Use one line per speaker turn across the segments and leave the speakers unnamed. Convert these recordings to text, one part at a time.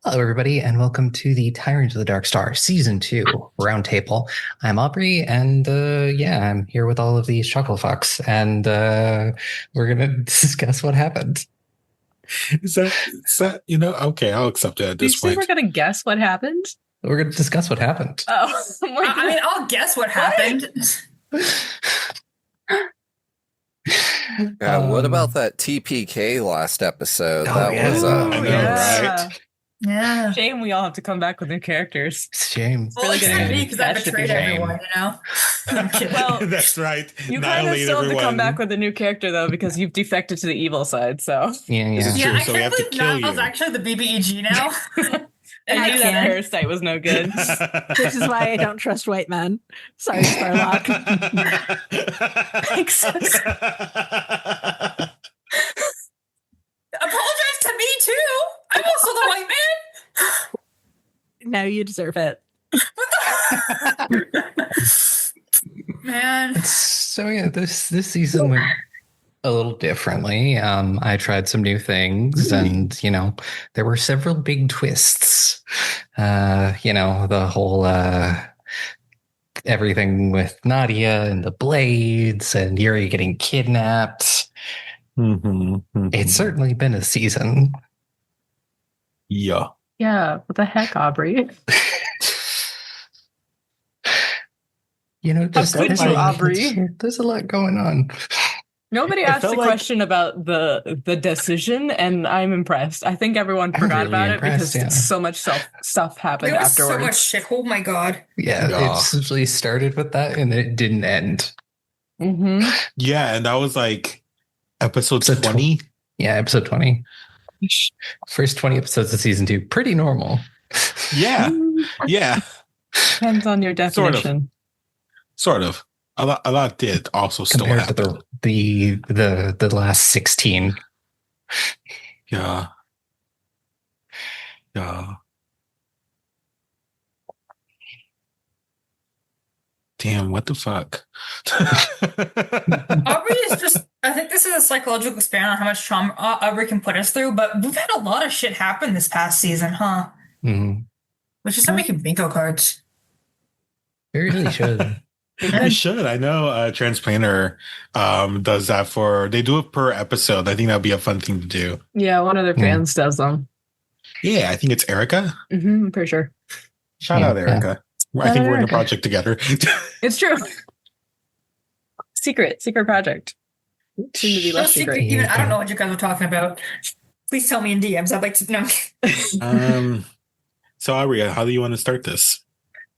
Hello, everybody, and welcome to the Tyrant of the Dark Star Season 2 Roundtable. I'm Aubrey, and I'm here with all of these chuckle fucks, and we're going to discuss what happened.
Is that, okay, I'll accept it at this point.
We're going to guess what happened?
We're going to discuss what happened.
Oh,
I'll guess what happened.
What about that TPK last episode?
Oh,
That was
I know, right?
Yeah.
Shame we all have to come back with new characters.
Shame.
Well,
Really
except
gonna
me, because I betrayed everyone, I'm kidding.
Well,
That's right.
You kind of still have to come back with a new character, though, because you've defected to the evil side, so.
Yeah.
This is true,
I
so we
can't
have to
believe
kill
Nihil's
you.
actually the BBEG now.
And
I
knew that
can't.
parasite was no good.
This is why I don't trust white men. Sorry, Sparlock.
Apologize to me, too. I'm also the white man.
No, you deserve it.
Man.
So, yeah, this season went a little differently. I tried some new things, and, there were several big twists. The whole... everything with Nadia and the blades and Yuri getting kidnapped. It's certainly been a season.
Yeah.
Yeah, what the heck, Aubrey?
There's
Aubrey?
There's a lot going on.
Nobody asked a
felt like-
question about the decision, and I'm impressed. I think everyone forgot
really
about it
impressed,
because so much stuff happened
There was
afterwards.
so much shit. Oh my god.
Yeah,
Yeah.
it essentially started with that and it didn't end.
Mm-hmm.
Yeah, and that was like episode
Episode
20.
Yeah, episode 20. First 20 episodes of season 2. Pretty normal.
Yeah. Yeah.
Depends on your
Sort of.
definition.
Sort of. A lot did also still
Compared
happen.
to the last 16.
Yeah. Yeah. Damn, what the fuck?
Aubrey is just, I think this is a psychological experiment on how much trauma Aubrey can put us through, but we've had a lot of shit happen this past season, huh?
Mm-hmm.
We should start making bingo cards.
We really should.
I should. I know Transplanter does that they do it per episode. I think that'd be a fun thing to do.
Yeah, one of their fans does them.
Yeah, I think it's Erica.
Mm-hmm, I'm pretty sure.
Shout out Erica. I think we're in a
Erica.
project together.
It's true. Secret project. Soon to be
No
less
secret,
secret.
even I don't know what you guys are talking about. Please tell me in DMs. I'd like to know.
So Aria, how do you want to start this?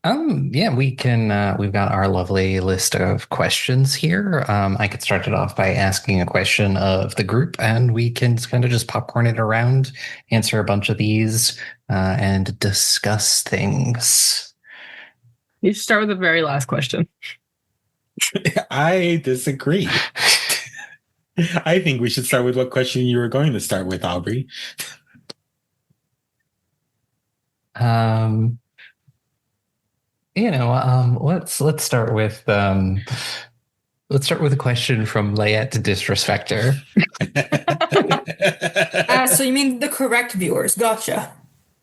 We can we've got our lovely list of questions here. I could start it off by asking a question of the group, and we can kind of just popcorn it around, answer a bunch of these, and discuss things.
You should start with the very last question.
I disagree. I think we should start with what question you were going to start with, Aubrey.
Let's start with a question from Laeth Disrespecter.
So you mean the correct viewers? Gotcha.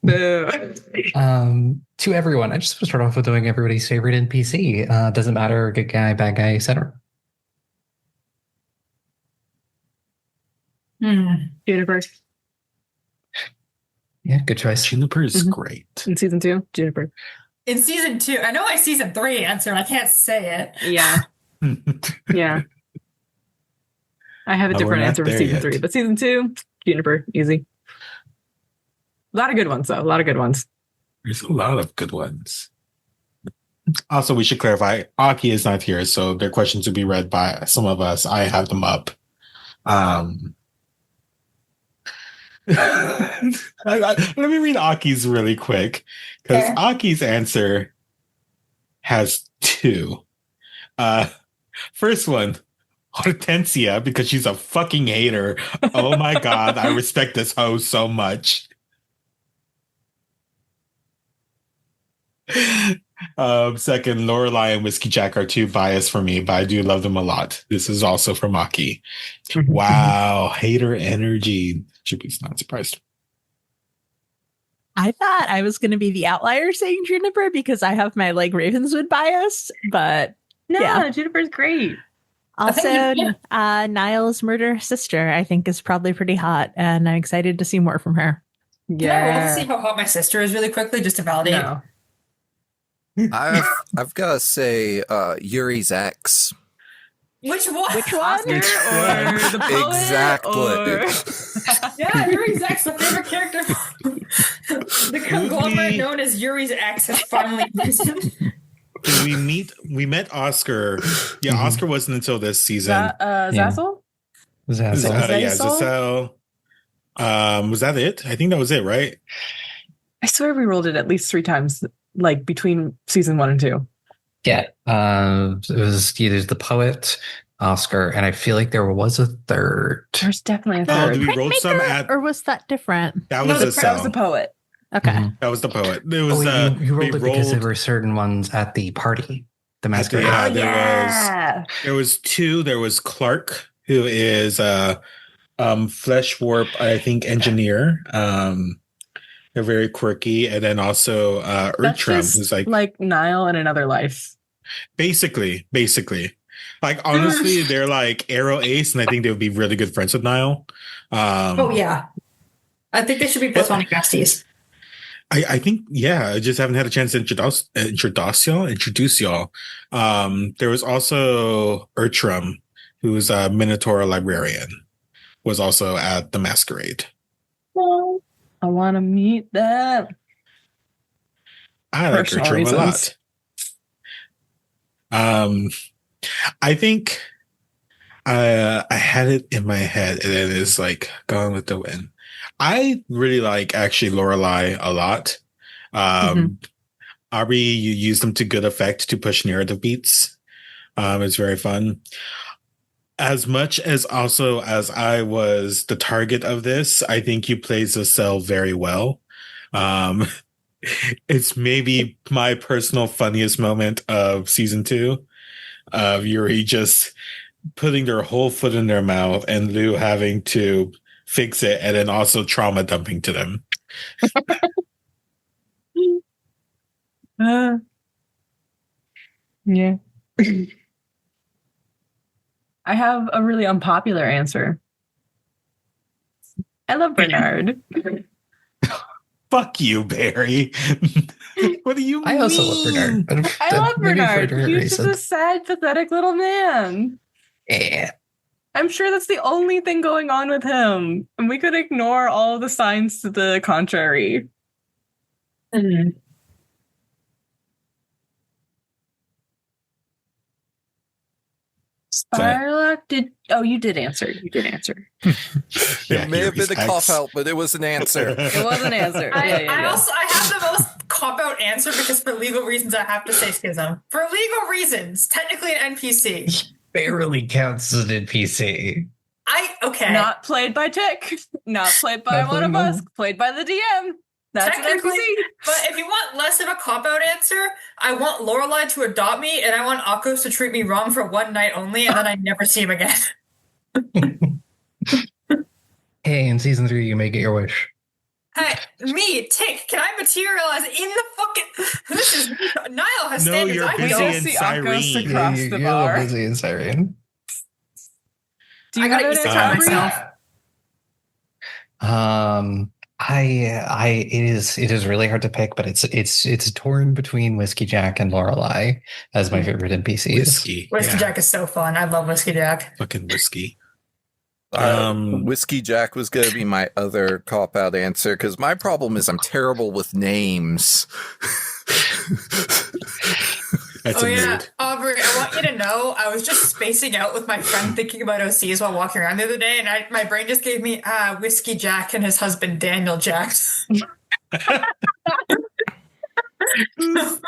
Boo.
To everyone, I just want to start off with doing everybody's favorite NPC. Doesn't matter, good guy, bad guy, etc.
Juniper.
Yeah, good choice.
Juniper is
Mhm.
great.
In season 2, Juniper.
In season 2, I know my season 3 answer, and I can't say it.
Yeah. Yeah. I have a
We're
different
not
answer for
there
season
yet.
3, but season 2, Juniper, easy. A lot of good ones, though. A lot of good ones.
There's a lot of good ones. Also, we should clarify, Aki is not here, so their questions will be read by some of us. I have them up. Let me read Aki's really quick, because
Okay.
Aki's answer has 2. First one, Hortensia, because she's a fucking hater. Oh my god, I respect this hoe so much. Second, Lorelai and Whiskey Jack are too biased for me, but I do love them a lot. This is also from Aki. Wow, hater energy. Should be not surprised.
I thought I was going to be the outlier saying Juniper because I have my like Ravenswood bias, but
No,
Yeah.
Juniper's great.
also
think
Niall's murder sister I think is probably pretty hot, and I'm excited to see more from her.
Can I roll to see how hot my sister is really quickly just to validate?
No.
I've got to say, Yuri's ex.
Which one?
Which one?
Oscar or the poet?
Exactly.
Or...
Yeah, Yuri's ex, the favorite character. The conglomerate known as Yuri's ex has finally risen.
We met Oscar. Yeah, Oscar wasn't until this season.
Zazzle?
Zazzle.
Yeah, Giselle. Was that it? I think that was it, right?
I swear we rolled it at least 3 times, like between season 1 and 2.
Yeah. It was either the poet, Oscar, and I feel like there was a third.
There's definitely a
Oh,
third.
did we roll some
Printmaker,
at?
or was that different?
That
No,
was
that
Giselle.
was the poet.
Okay.
Mhm.
That was the poet. It was.
Oh, wait, you rolled
we
it because there
rolled-
were certain ones at the party, the masquerade.
Yeah,
Oh,
there
yeah.
There was 2. There was Clark, who is flesh warp, I think, engineer. They're very quirky, and then also
That's
Urtram,
just
who's like
Nihil in another life.
basically. Like honestly, they're like Arrow Ace, and I think they would be really good friends with Nihil.
Oh yeah, I think they should be platonic besties.
I think, yeah, I just haven't had a chance to introduce y'all. There was also Urtram, who's a Minotaur librarian, was also at the masquerade.
Well, I want to meet them.
I like
Personal
Urtram a
reasons.
lot. I think I had it in my head, and then it's like gone with the wind. I really like actually Lorelai a lot. Aubrey, you use them to good effect to push narrative beats. It's very fun. As much as also as I was the target of this, I think you played Giselle very well. It's maybe my personal funniest moment of season 2 of Yuri just putting their whole foot in their mouth and Lou having to fix it, and then also trauma dumping to them.
Yeah. I have a really unpopular answer. I love Bernard.
Fuck you, Barry. What do you mean?
I also love Bernard. But
I love
maybe for a
Bernard.
different
He's just
reason.
a sad, pathetic little man.
Yeah.
I'm sure that's the only thing going on with him. And we could ignore all the signs to the contrary. Sparlock did. Oh, you did answer. You did answer.
It may have been a cop out, but it was an answer.
It was an answer.
I
Yeah.
have the most cop out answer because for legal reasons I have to say Schism. For legal reasons, technically an NPC.
Barely counts as an NPC.
Okay.
Not played by Tick. Not played by
Not
one of
played
us. Played by the DM. That's an
Technically,
NPC.
but if you want less of a cop-out answer, I want Lorelai to adopt me, and I want Akos to treat me wrong for one night only, and then I never see him again.
Hey, in season 3, you may get your wish.
Hey, me, Tick, can I materialize in the fucking... This is... Nihil has
No,
standards.
you're
I
busy
don't
don't.
in
see Akos
Cyrene.
across the
you're
bar.
busy in Siren.
Do you
I
have
gotta
an
eat
answer,
time
Aubrey?
myself.
It is really hard to pick, but it's torn between Whiskey Jack and Lorelai as my favorite NPCs.
Whiskey.
Whiskey
Yeah.
Jack is so fun. I love Whiskey Jack.
Fucking whiskey.
Whiskey Jack was going to be my other cop out answer because my problem is I'm terrible with names.
That's
Oh
a
yeah,
mood.
Aubrey, I want you to know I was just spacing out with my friend thinking about OCs while walking around the other day, and my brain just gave me Whiskey Jack and his husband Daniel Jack.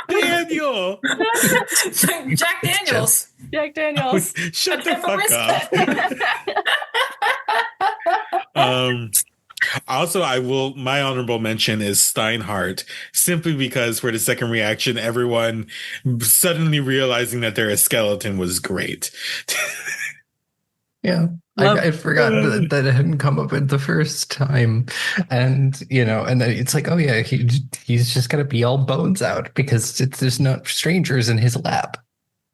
Daniel!
Jack Daniels.
Jack Daniels.
Shut the fuck up. Also, my honorable mention is Steinhardt, simply because for the second reaction, everyone suddenly realizing that they're a skeleton was great.
Yeah. I forgot that it hadn't come up at the first time. And, and then it's like, oh yeah, he's just going to be all bones out because there's no strangers in his lab.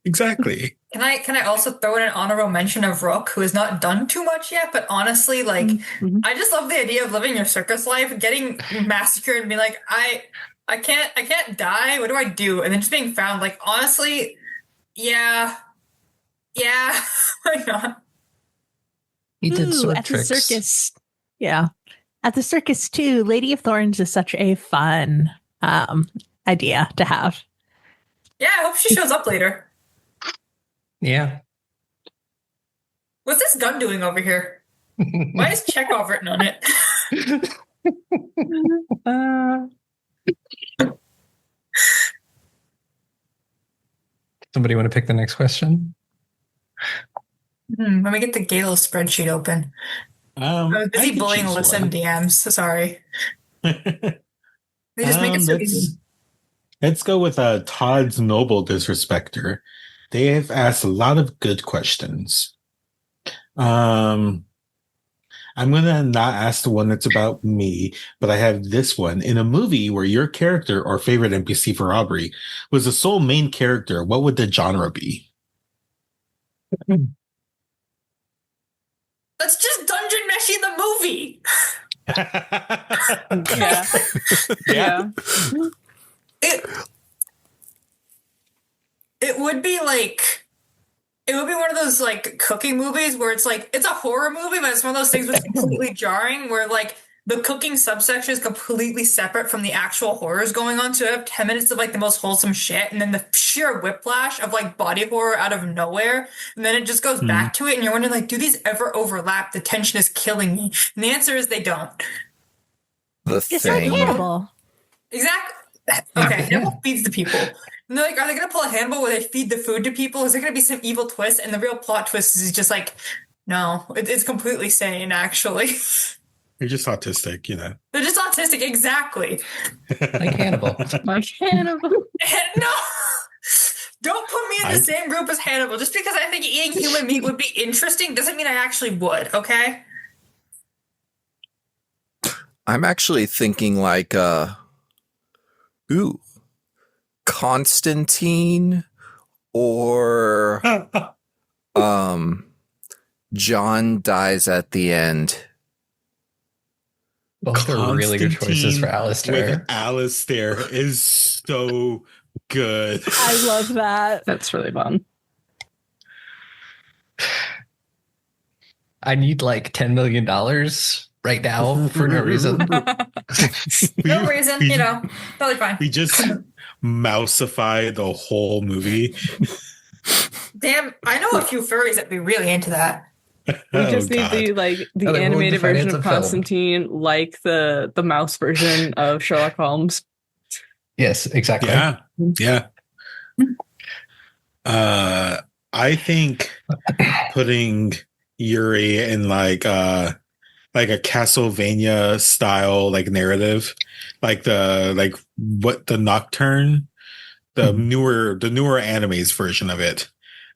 Exactly.
Can I also throw in an honorable mention of Rook, who has not done too much yet, but honestly, like, I just love the idea of living your circus life, getting massacred and being like, I can't die. What do I do? And then just being found. Like, honestly, yeah, why not?
He did sword
at
tricks.
the circus. Yeah, at the circus too. Lady of Thorns is such a fun idea to have.
Yeah, I hope she shows up later.
Yeah.
What's this gun doing over here? Why is Chekhov written on it?
Somebody want to pick the next question?
Let me get the Galo spreadsheet open. I was busy bullying Alyssa in DMs, so sorry. They just make it so easy.
Let's go with Todd's Noble Disrespecter. They have asked a lot of good questions. I'm going to not ask the one that's about me, but I have this one. In a movie where your character or favorite NPC for Aubrey was the sole main character, what would the genre be?
Let's just dungeon meshing the movie.
Yeah.
It would be like, it would be one of those like cooking movies where it's like, it's a horror movie, but it's one of those things that's completely jarring where like the cooking subsection is completely separate from the actual horrors going on. So I have 10 minutes of like the most wholesome shit and then the sheer whiplash of like body horror out of nowhere. And then it just goes back to it and you're wondering like, do these ever overlap? The tension is killing me. And the answer is they don't.
It's like Hannibal.
Exactly. Okay, Hannibal feeds the people. And they're like, are they going to pull a Hannibal where they feed the food to people? Is there going to be some evil twist? And the real plot twist is just like, no, it's completely sane, actually.
You're just autistic,
They're just autistic, exactly.
Like Hannibal.
Like Hannibal.
No! Don't put me in the same group as Hannibal. Just because I think eating human meat would be interesting doesn't mean I actually would, okay?
I'm actually thinking like, Constantine or John dies at the end.
Both are really good choices for Alistair.
With Alistair is so good.
I love that.
That's really fun.
I need like $10 million right now for no reason.
No reason, totally fine.
We just mousify the whole movie.
Damn, I know a few furries that'd be really into that.
We just need the animated version of Constantine, like the mouse version of Sherlock Holmes.
Yes, exactly.
Yeah. I think putting Yuri in like a Castlevania style like narrative, like the Nocturne, the newer animes version of it.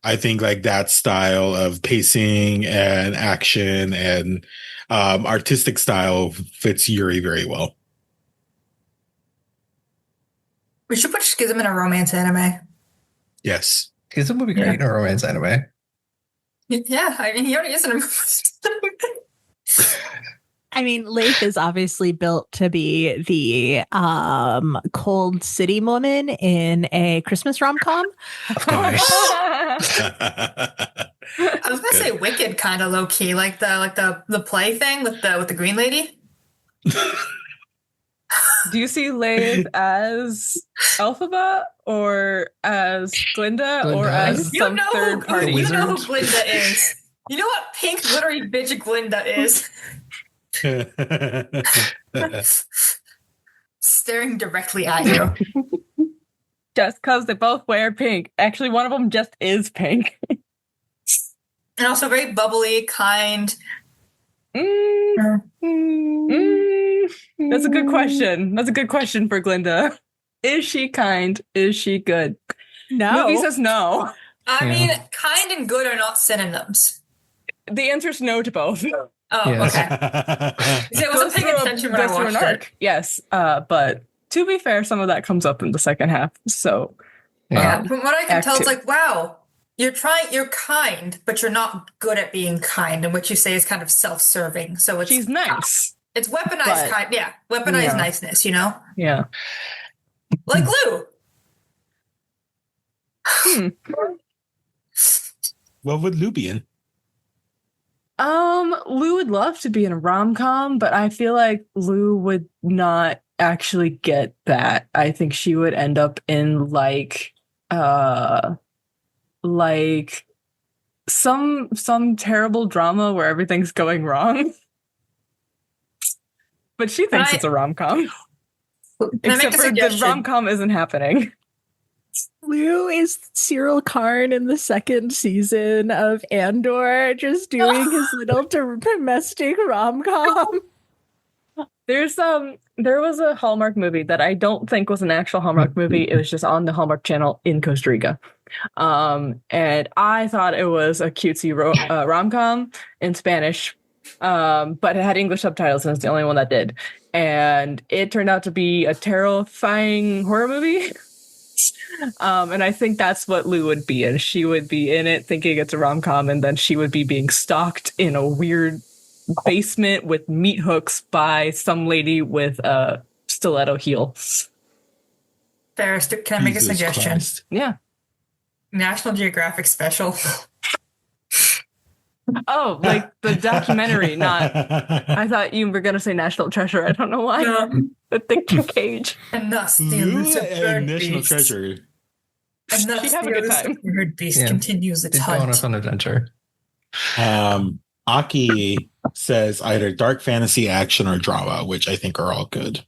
I think like that style of pacing and action and artistic style fits Yuri very well.
We should put Schism in a romance anime.
Yes.
Schism would be great in a romance anime.
Yeah, I mean, he already is in a
I mean, Laeth is obviously built to be the cold city woman in a Christmas rom-com.
Of course.
I was gonna say Wicked, kind of low key, like the play thing with the green lady.
Do you see Laeth as Elphaba or as Glinda or as some third party?
You know who Glinda is. You know what pink glittery bitch Glinda is. Staring directly at you.
Just because they both wear pink. Actually, one of them just is pink.
And also very bubbly, kind.
That's a good question. That's a good question for Glinda. Is she kind? Is she good?
No.
Movie says no.
I mean, kind and good are not synonyms.
The answer is no to both.
Oh,
Yes.
okay. See, I wasn't paying attention when I watched it.
Yes, but to be fair, some of that comes up in the second half. So
Yeah, from what I can
Act
tell,
two.
it's like, wow, you're kind, but you're not good at being kind, and what you say is kind of self-serving. So it's
she's nice.
It's weaponized
But-
kind, yeah, weaponized
Yeah.
niceness, you know,
Yeah.
like Lou.
What would Lou be in?
Lou would love to be in a rom-com, but I feel like Lou would not actually get that. I think she would end up in like some terrible drama where everything's going wrong. But she thinks it's a rom-com.
Can I make
Except
a
for the
suggestion?
rom-com isn't happening.
Lou is Cyril Karn in the second season of Andor, just doing his little domestic rom-com.
There was a Hallmark movie that I don't think was an actual Hallmark movie. It was just on the Hallmark Channel in Costa Rica. And I thought it was a cutesy rom-com in Spanish, but it had English subtitles, and it's the only one that did. And it turned out to be a terrifying horror movie. And I think that's what Lou would be in. She would be in it thinking it's a rom-com, and then she would be being stalked in a weird basement with meat hooks by some lady with a stiletto heel.
Farris, can I make a
Jesus
suggestion?
Christ.
Yeah.
National Geographic special.
Oh, like the documentary, not... I thought you were going to say National Treasure. I don't know why. The thick cage.
And thus the
Lou
elusive
and
bird
National
beast.
Treasure.
And thus
She'd have
the
a good
elusive
time.
bird beast
Yeah.
continues its
It's going
hunt.
off on an adventure.
Aki says either dark fantasy, action, or drama, which I think are all good.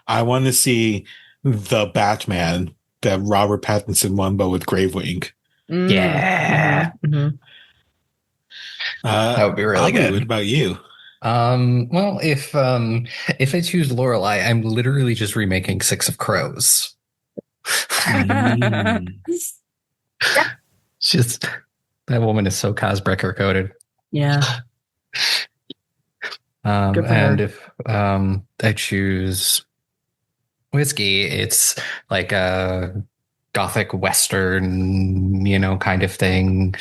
I want to see the Batman that Robert Pattinson won, but with Gravewing.
Yeah. That would be really
Aubrey,
good.
What about you?
Well, if I choose Lorelai, I'm literally just remaking Six of Crows. It's just that woman is so Cosbreaker coded.
Yeah. Good for
And
her.
if I choose whiskey, it's like a gothic western, kind of thing.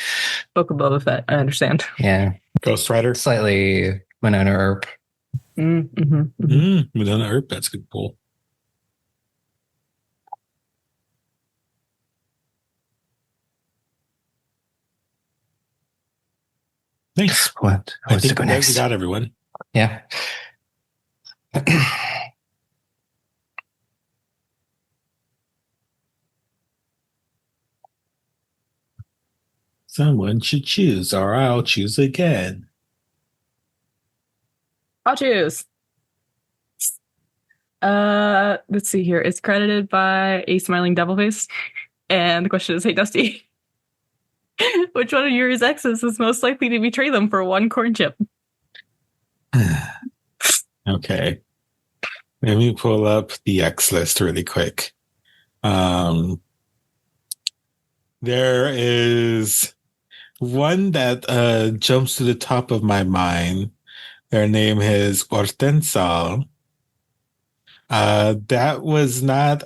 Book of Boba Fett. I understand.
Yeah,
Ghost Rider?
slightly Winona Earp.
Madonna Earp, that's a good pull. Nice.
What?
I
What's to
think
go
we
next?
got everyone.
Yeah.
Someone should choose, or I'll choose again.
I'll choose. Let's see here. It's credited by a smiling devil face. And the question is, hey, Dusty, which one of Yuri's exes is most likely to betray them for one corn chip?
Okay. Let me pull up the X list really quick. There is one that jumps to the top of my mind. Their name is Hortensal. That was not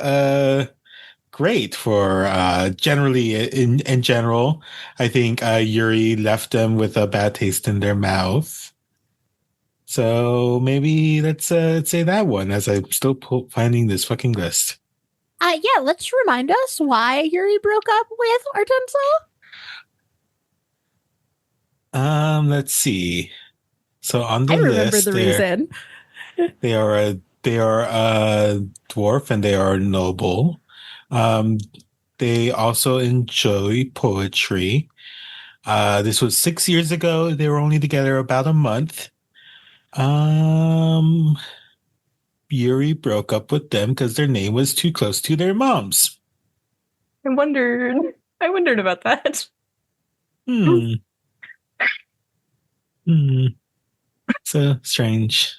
great for generally in general. I think Yuri left them with a bad taste in their mouth. So maybe let's say that one as I'm still finding this fucking list.
Yeah, let's remind us why Yuri broke up with Hortensal.
Let's see. So on the
I remember
list,
the reason.
they are a dwarf and they are noble. They also enjoy poetry. This was 6 years ago. They were only together about a month. Yuri broke up with them because their name was too close to their moms.
I wondered about that.
So strange.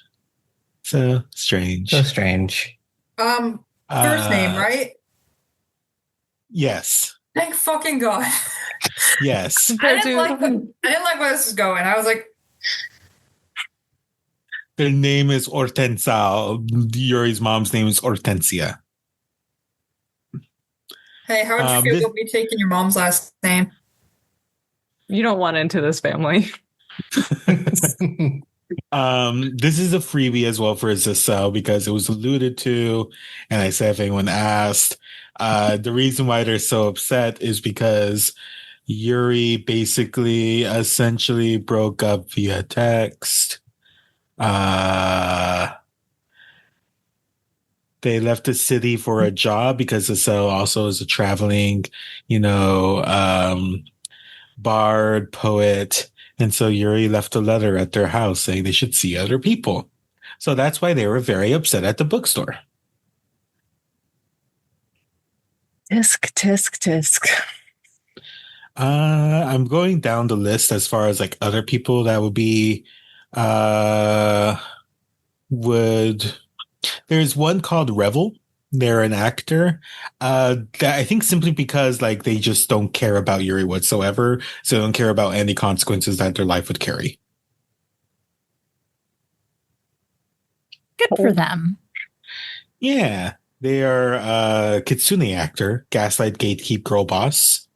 So strange.
So strange.
First name, right?
Yes.
Thank fucking God.
Yes.
I didn't like where this was going. I was like,
Their name is Hortensia. Yuri's mom's name is Hortensia.
hey, how would you feel about me taking your mom's last name?
You don't want into this family.
This is a freebie as well for Alyssa because it was alluded to, and I said if anyone asked, the reason why they're so upset is because Yuri basically essentially broke up via text. They left the city for a job because Alyssa also is a traveling, bard, poet. And so Yuri left a letter at their house saying they should see other people. So that's why they were very upset at the bookstore.
Tisk.
I'm going down the list as far as like other people that would be there's one called Revel. They're an actor that I think simply because like they just don't care about Yuri whatsoever, so they don't care about any consequences that their life would carry.
Good for them.
Yeah, they are a Kitsune actor, Gaslight Gatekeep Girl Boss.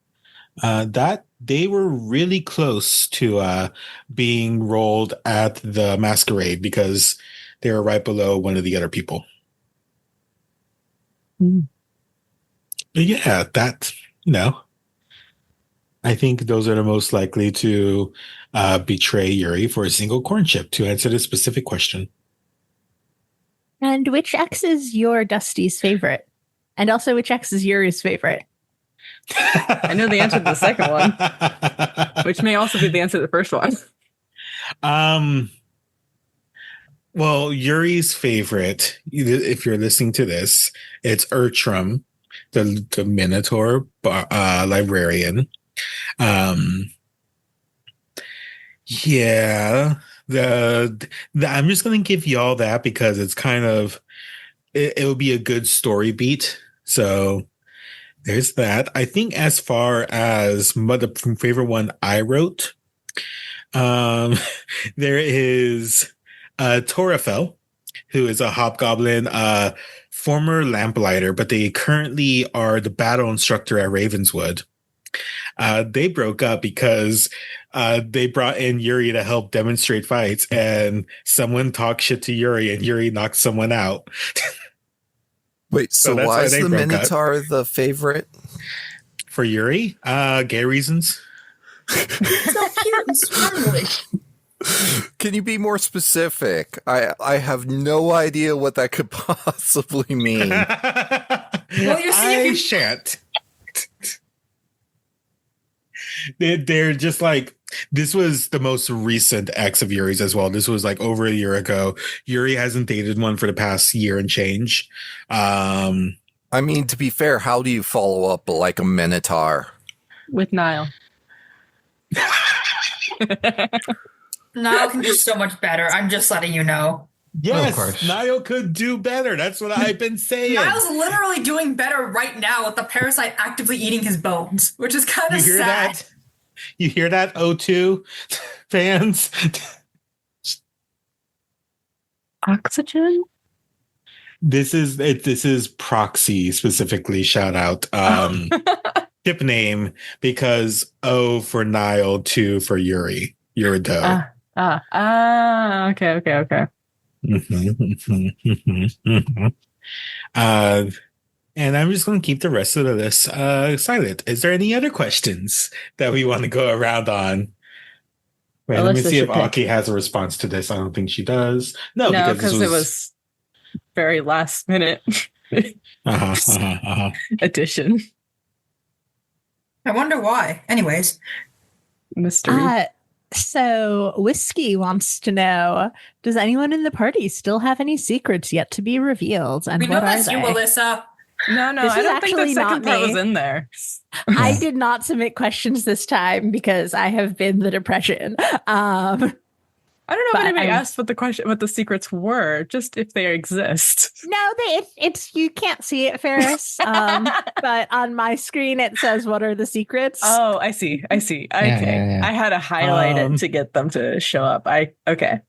That they were really close to being rolled at the masquerade because they were right below one of the other people. But yeah, that, I think those are the most likely to betray Yuri for a single corn chip, to answer this specific question.
And which ex is your Dusty's favorite? And also, which ex is Yuri's favorite?
I know the answer to the second one, which may also be the answer to the first one.
Well, Yuri's favorite, if you're listening to this, it's Ertram, the Minotaur librarian. Yeah, I'm just gonna give y'all that because it's kind of it'll be a good story beat. So there's that. I think as far as the favorite one I wrote, there is Torafel, who is a hobgoblin, former lamplighter, but they currently are the battle instructor at Ravenswood. They broke up because they brought in Yuri to help demonstrate fights, and someone talked shit to Yuri, and Yuri knocked someone out.
Wait, so why is the Minotaur the favorite?
For Yuri? Gay reasons.
So cute and sparkly.
Can you be more specific? I have no idea what that could possibly mean.
Well, you're seeing
I shan't. They're just like, this was the most recent ex of Yuri's as well. This was like over a year ago. Yuri hasn't dated one for the past year and change.
I mean, to be fair, how do you follow up like a Minotaur?
With Nihil.
Nihil can do so much better. I'm just letting you know.
Yes, Nihil could do better. That's what I've been saying.
Nihil's literally doing better right now with the parasite actively eating his bones, which is kind of sad.
That? You hear that, O2 fans?
Oxygen?
This is Proxy specifically. Shout out. Ship name because O for Nihil, 2 for Yuri. Eurideux.
Okay.
And I'm just going to keep the rest of the list silent. Is there any other questions that we want to go around on? Wait, let me see if Aki has a response to this. I don't think she does. No, because
it was very last minute addition.
I wonder why. Anyways.
Mystery.
So Whiskey wants to know, does anyone in the party still have any secrets yet to be revealed? And
we know that's you, Alyssa.
No, I don't think the second part was in there.
I did not submit questions this time because I have been the depression.
I don't know
But
if anybody
I'm-
asked what the secrets were, just if they exist.
No, it's you can't see it, Farris. But on my screen it says what are the secrets.
Oh, I see. Okay.
yeah.
I had to highlight it to get them to show up. Okay.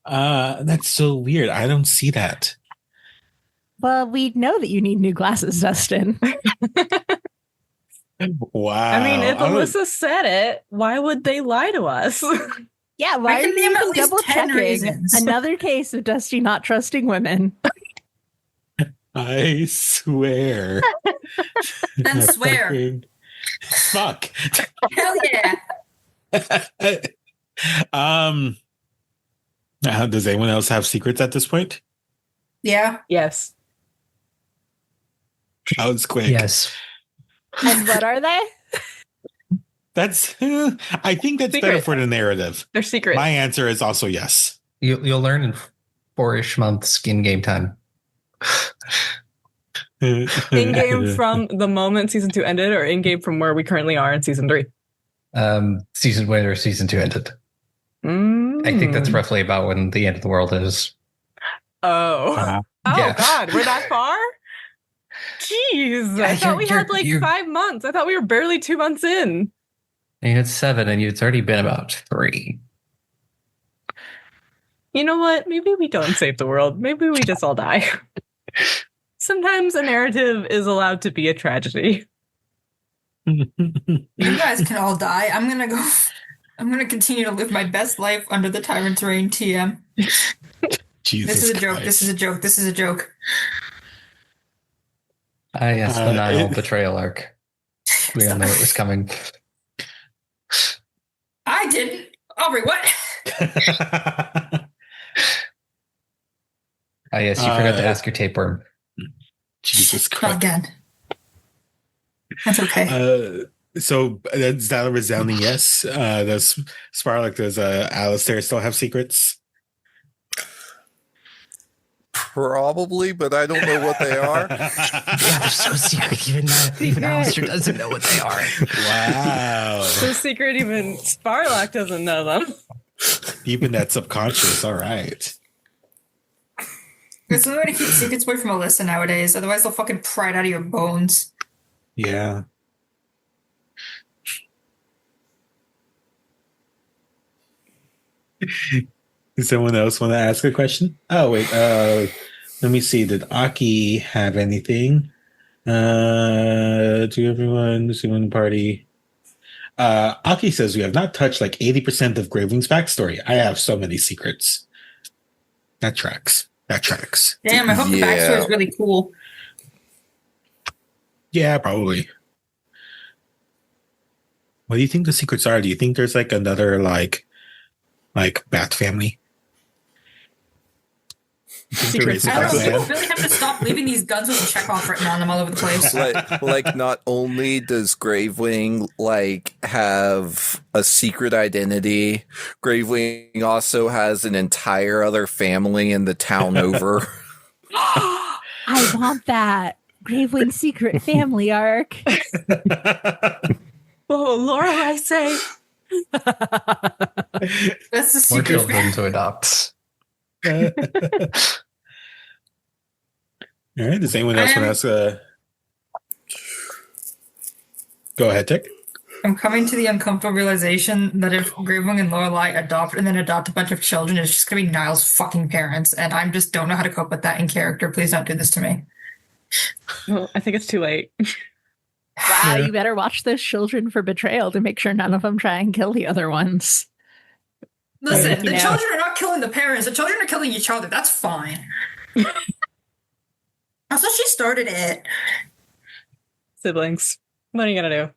That's so weird. I don't see that.
Well, we know that you need new glasses, Dustin.
Wow.
I mean, if
I don't-
Alyssa said it, why would they lie to us?
Yeah, why
I
are
can
you
name at
even
least
double
10
checking?
reasons.
Another case of Dusty not trusting women.
I swear.
Then swear.
Fuck.
Hell yeah.
Does anyone else have secrets at this point?
Yeah.
Yes.
That was quick.
Yes.
And what are they?
That's. I think that's better
Secret.
for the narrative.
They're secret.
My answer is also yes.
You'll learn in 4-ish months in game time.
In-game from the moment season 2 ended, or in-game from where we currently are in season 3?
Season one or season 2 ended. I think that's roughly about when the end of the world is.
Oh. Oh,
Yeah.
God. We're that far? Jeez. I
Yeah,
thought we had
you're-
5 months. I thought we were barely 2 months in.
And you had 7, and it's already been about 3.
You know what? Maybe we don't save the world. Maybe we just all die. Sometimes a narrative is allowed to be a tragedy.
You guys can all die. I'm gonna continue to live my best life under the Tyrant's reign, TM.
Jesus
This is a joke.
Christ.
This is a joke. This is a joke.
Yes, the Nihil betrayal arc. We all know it was coming.
I didn't. Aubrey, what?
Yes, you forgot to ask your tapeworm.
Jesus
Not
Christ.
again. That's okay.
So that's that a resounding yes. Does Sparlock, does Alistair still have secrets?
Probably, but I don't know what they are.
Yeah, they're so secret. Even Alistair doesn't know what they are.
Wow.
So secret, even Sparlock doesn't know them.
Keeping that subconscious. All right.
There's no way to keep secrets away from Alyssa nowadays. Otherwise, they'll fucking pry it out of your bones.
Yeah. Does someone else want to ask a question? Oh, wait. Let me see. Did Aki have anything? To everyone in the party. Aki says, we have not touched like 80% of Gravewing's backstory. I have so many secrets. That tracks.
Damn, I hope the
Yeah.
backstory is really cool.
Yeah, probably. What do you think the secrets are? Do you think there's like another like Bat family?
Secrets.
I don't know.
Yeah.
People really have to stop leaving these guns with Chekhov written on them all over the place.
like not only does Gravewing like have a secret identity, Gravewing also has an entire other family in the town over.
I want that. Gravewing secret family arc.
Whoa, Laura, I say.
That's the
More
secret.
children to adopt.
All right. Does anyone else want to ask? Go ahead, Tick.
I'm coming to the uncomfortable realization that if Gravewing and Lorelai adopt a bunch of children, it's just gonna be Niall's fucking parents, and I just don't know how to cope with that in character. Please don't do this to me.
Well, I think it's too late.
Wow, you better watch those children for betrayal to make sure none of them try and kill the other ones.
Listen,
You
the
know.
children are not killing the parents. The children are killing each other. That's fine. Also, she started it.
Siblings. What are you gonna do?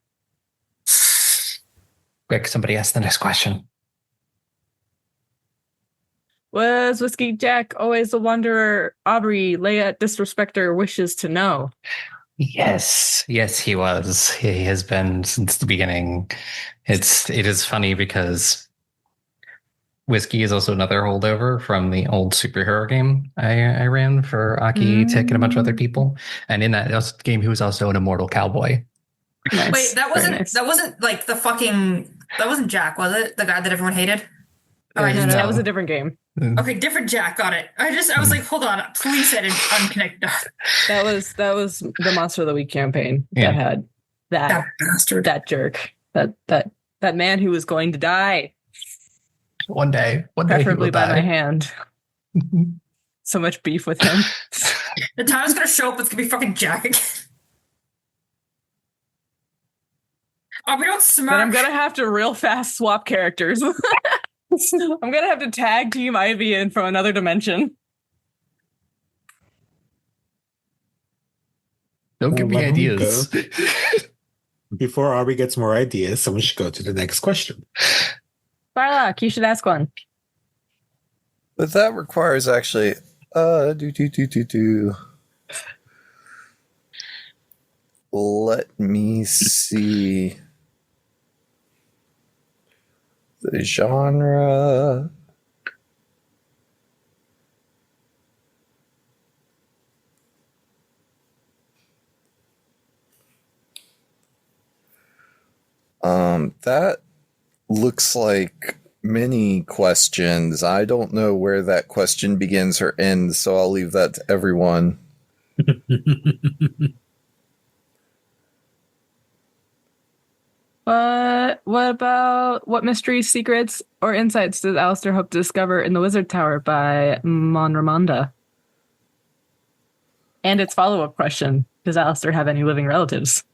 Quick, somebody ask the next question.
Was Whiskey Jack always a wanderer? Aubrey, Laeth, disrespecter, wishes to know.
Yes, he was. He has been since the beginning. It is funny because Whiskey is also another holdover from the old superhero game I ran for Aki, Tick, and a bunch of other people. And in that game, he was also an immortal cowboy.
Nice.
Wait, that
Very
wasn't
nice.
that wasn't like that wasn't Jack, was it? The guy that everyone hated? All right,
No,
no.
that was a different game.
Okay, different Jack. Got it. I was like, hold on. Please say I didn't unconnect that.
That was the Monster of the Week campaign
Yeah.
that had
That bastard.
that jerk, that man who was going to die,
One day he will
preferably by
die.
my hand. So much beef with him.
The time is gonna show up. It's gonna be fucking Jack again. Oh, we don't smirk.
But I'm gonna have to real fast swap characters. I'm gonna have to tag team Ivy in from another dimension.
Don't give me
Let him
ideas.
Before Aubrey gets more ideas, someone should go to the next question.
Sparlock, you should ask one.
But that requires actually Let me see the genre. That looks like many questions. I don't know where that question begins or ends, so I'll leave that to everyone.
What mysteries, secrets, or insights does Alistair hope to discover in the Wizard Tower by Monramonda? And its follow-up question, does Alistair have any living relatives?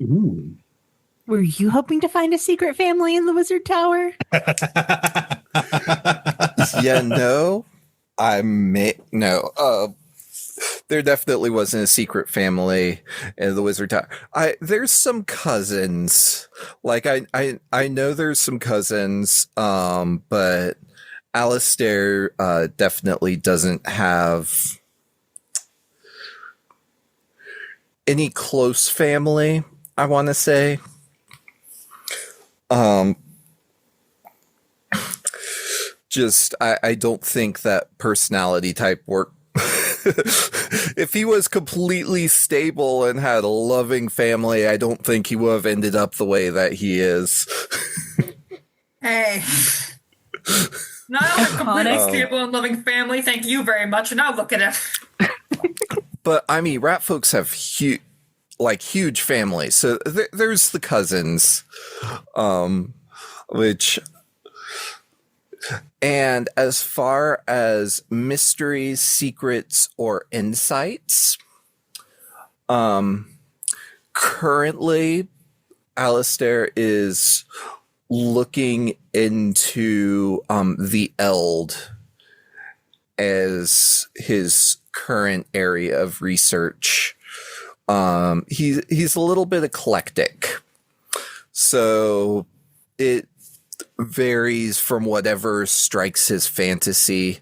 Ooh.
Were you hoping to find a secret family in the Wizard Tower?
Yeah, no. There definitely wasn't a secret family in the Wizard Tower. There's some cousins. Like I know there's some cousins, but Alistair definitely doesn't have any close family, I want to say. I don't think that personality type work. If he was completely stable and had a loving family, I don't think he would have ended up the way that he is.
Hey. Not a completely stable and loving family. Thank you very much. Now look at him.
But I mean, rat folks have huge families. So there's the cousins, and as far as mysteries, secrets, or insights, currently Alistair is looking into the Eld as his current area of research. He's a little bit eclectic, so it varies from whatever strikes his fantasy.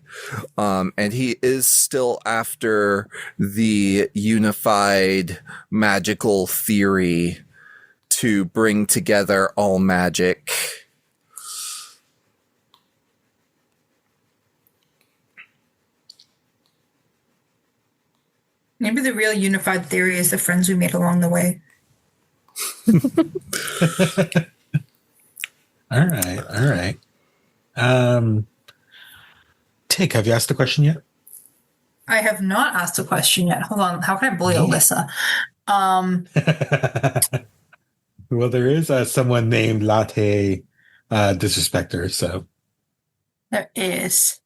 And he is still after the unified magical theory to bring together all magic.
Maybe the real unified theory is the friends we made along the way.
All right. Tick, have you asked the question yet?
I have not asked a question yet. Hold on. How can I bully Alyssa?
Well, there is someone named Latte Disrespecter, so.
There is.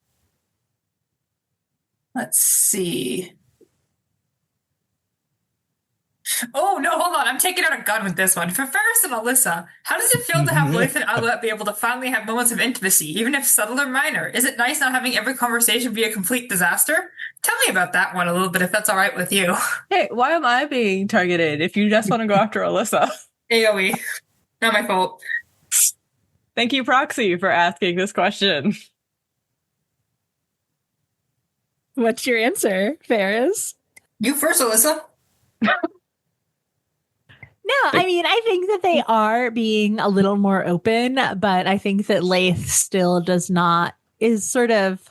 Let's see. Oh, no, hold on. I'm taking out a gun with this one. For Farris and Alyssa, how does it feel to have Laeth and Alouette be able to finally have moments of intimacy, even if subtle or minor? Is it nice not having every conversation be a complete disaster? Tell me about that one a little bit, if that's all right with you.
Hey, why am I being targeted if you just want to go after Alyssa?
AoE. Not my fault.
Thank you, Proxy, for asking this question.
What's your answer, Farris?
You first, Alyssa.
No, I mean, I think that they are being a little more open, but I think that Laeth still is sort of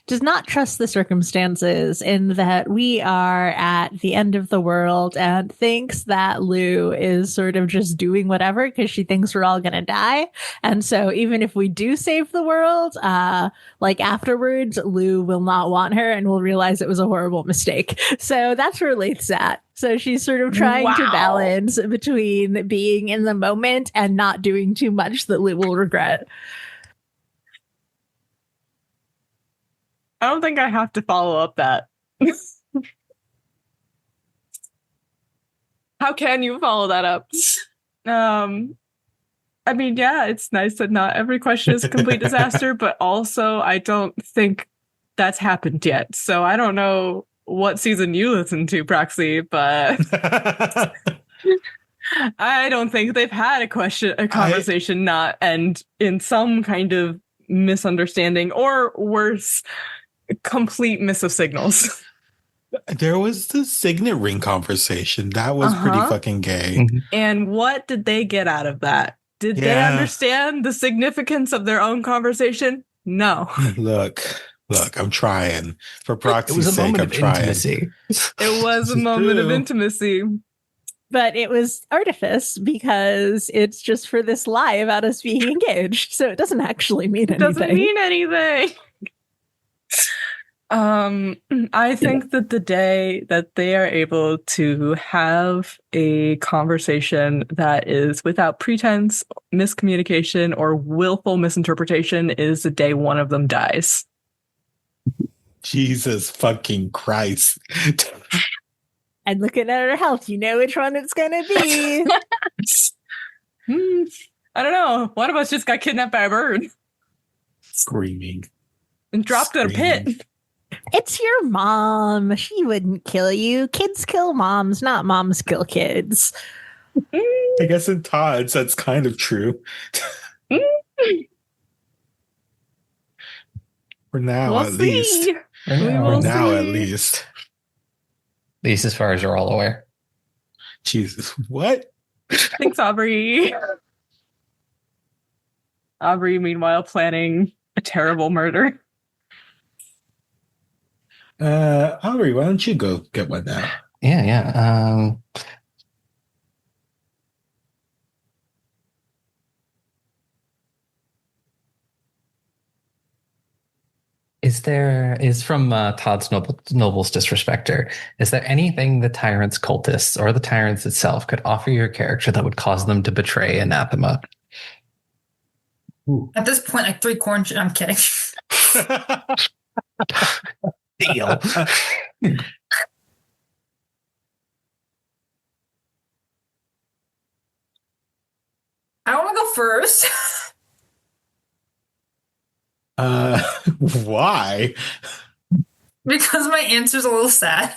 does not trust the circumstances in that we are at the end of the world and thinks that Lou is sort of just doing whatever because she thinks we're all going to die. And so even if we do save the world, like afterwards, Lou will not want her and will realize it was a horrible mistake. So that's where Laeth's at. So she's sort of trying to balance between being in the moment and not doing too much that Lou will regret.
I don't think I have to follow up that. How can you follow that up? I mean, yeah, it's nice that not every question is a complete disaster, but also I don't think that's happened yet. So I don't know what season you listen to, Proxy, but I don't think they've had a conversation not end in some kind of misunderstanding or worse, complete miss of signals.
There was the signet ring conversation. That was pretty fucking gay.
And what did they get out of that? Did they understand the significance of their own conversation? No.
Look, I'm trying. For Proxy's
it was a
sake,
moment
I'm
of
trying.
intimacy.
It was a moment of intimacy.
But it was artifice because it's just for this lie about us being engaged. So it doesn't actually mean anything.
It doesn't mean anything. I think that the day that they are able to have a conversation that is without pretense, miscommunication, or willful misinterpretation is the day one of them dies.
Jesus fucking Christ.
And looking at her health, you know which one it's going to be.
I don't know. One of us just got kidnapped by a bird.
Screaming.
And dropped in a pit.
It's your mom. She wouldn't kill you. Kids kill moms, not moms kill kids.
I guess in Todd's, that's kind of true. For now, at least.
We will
now,
see.
at least.
At least as far as you're all aware.
Jesus, what?
Thanks, Aubrey. Aubrey, meanwhile, planning a terrible murder.
Aubrey, why don't you go get one now?
Yeah. Is from Todd's Noble's Disrespecter, is there anything the Tyrant's cultists or the Tyrants itself could offer your character that would cause them to betray Anathema?
Ooh.
At this point, like 3 corn. I'm kidding.
Deal.
I want to go first.
Why?
Because my answer's a little sad.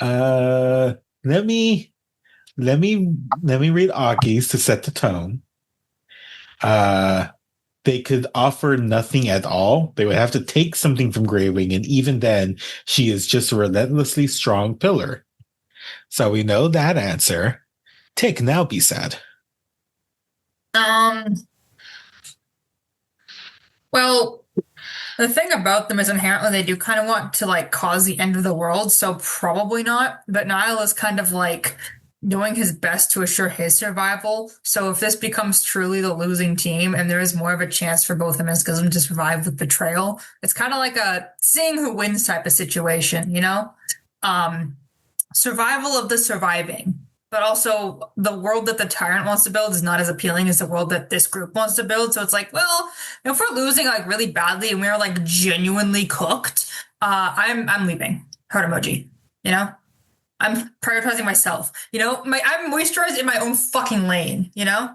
Let me read Aki's to set the tone. They could offer nothing at all. They would have to take something from Gravewing, and even then, she is just a relentlessly strong pillar. So we know that answer. Take now, be sad.
Well, the thing about them is inherently they do kind of want to like cause the end of the world, so probably not. But Nihil is kind of like doing his best to assure his survival. So if this becomes truly the losing team and there is more of a chance for both of them to survive with betrayal, it's kind of like a seeing who wins type of situation, you know? Survival of the surviving. But also, the world that the Tyrant wants to build is not as appealing as the world that this group wants to build. So it's like, well, if we're losing like really badly and we're like genuinely cooked, I'm leaving. Heart emoji. You know, I'm prioritizing myself. You know, I'm moisturized in my own fucking lane. You know,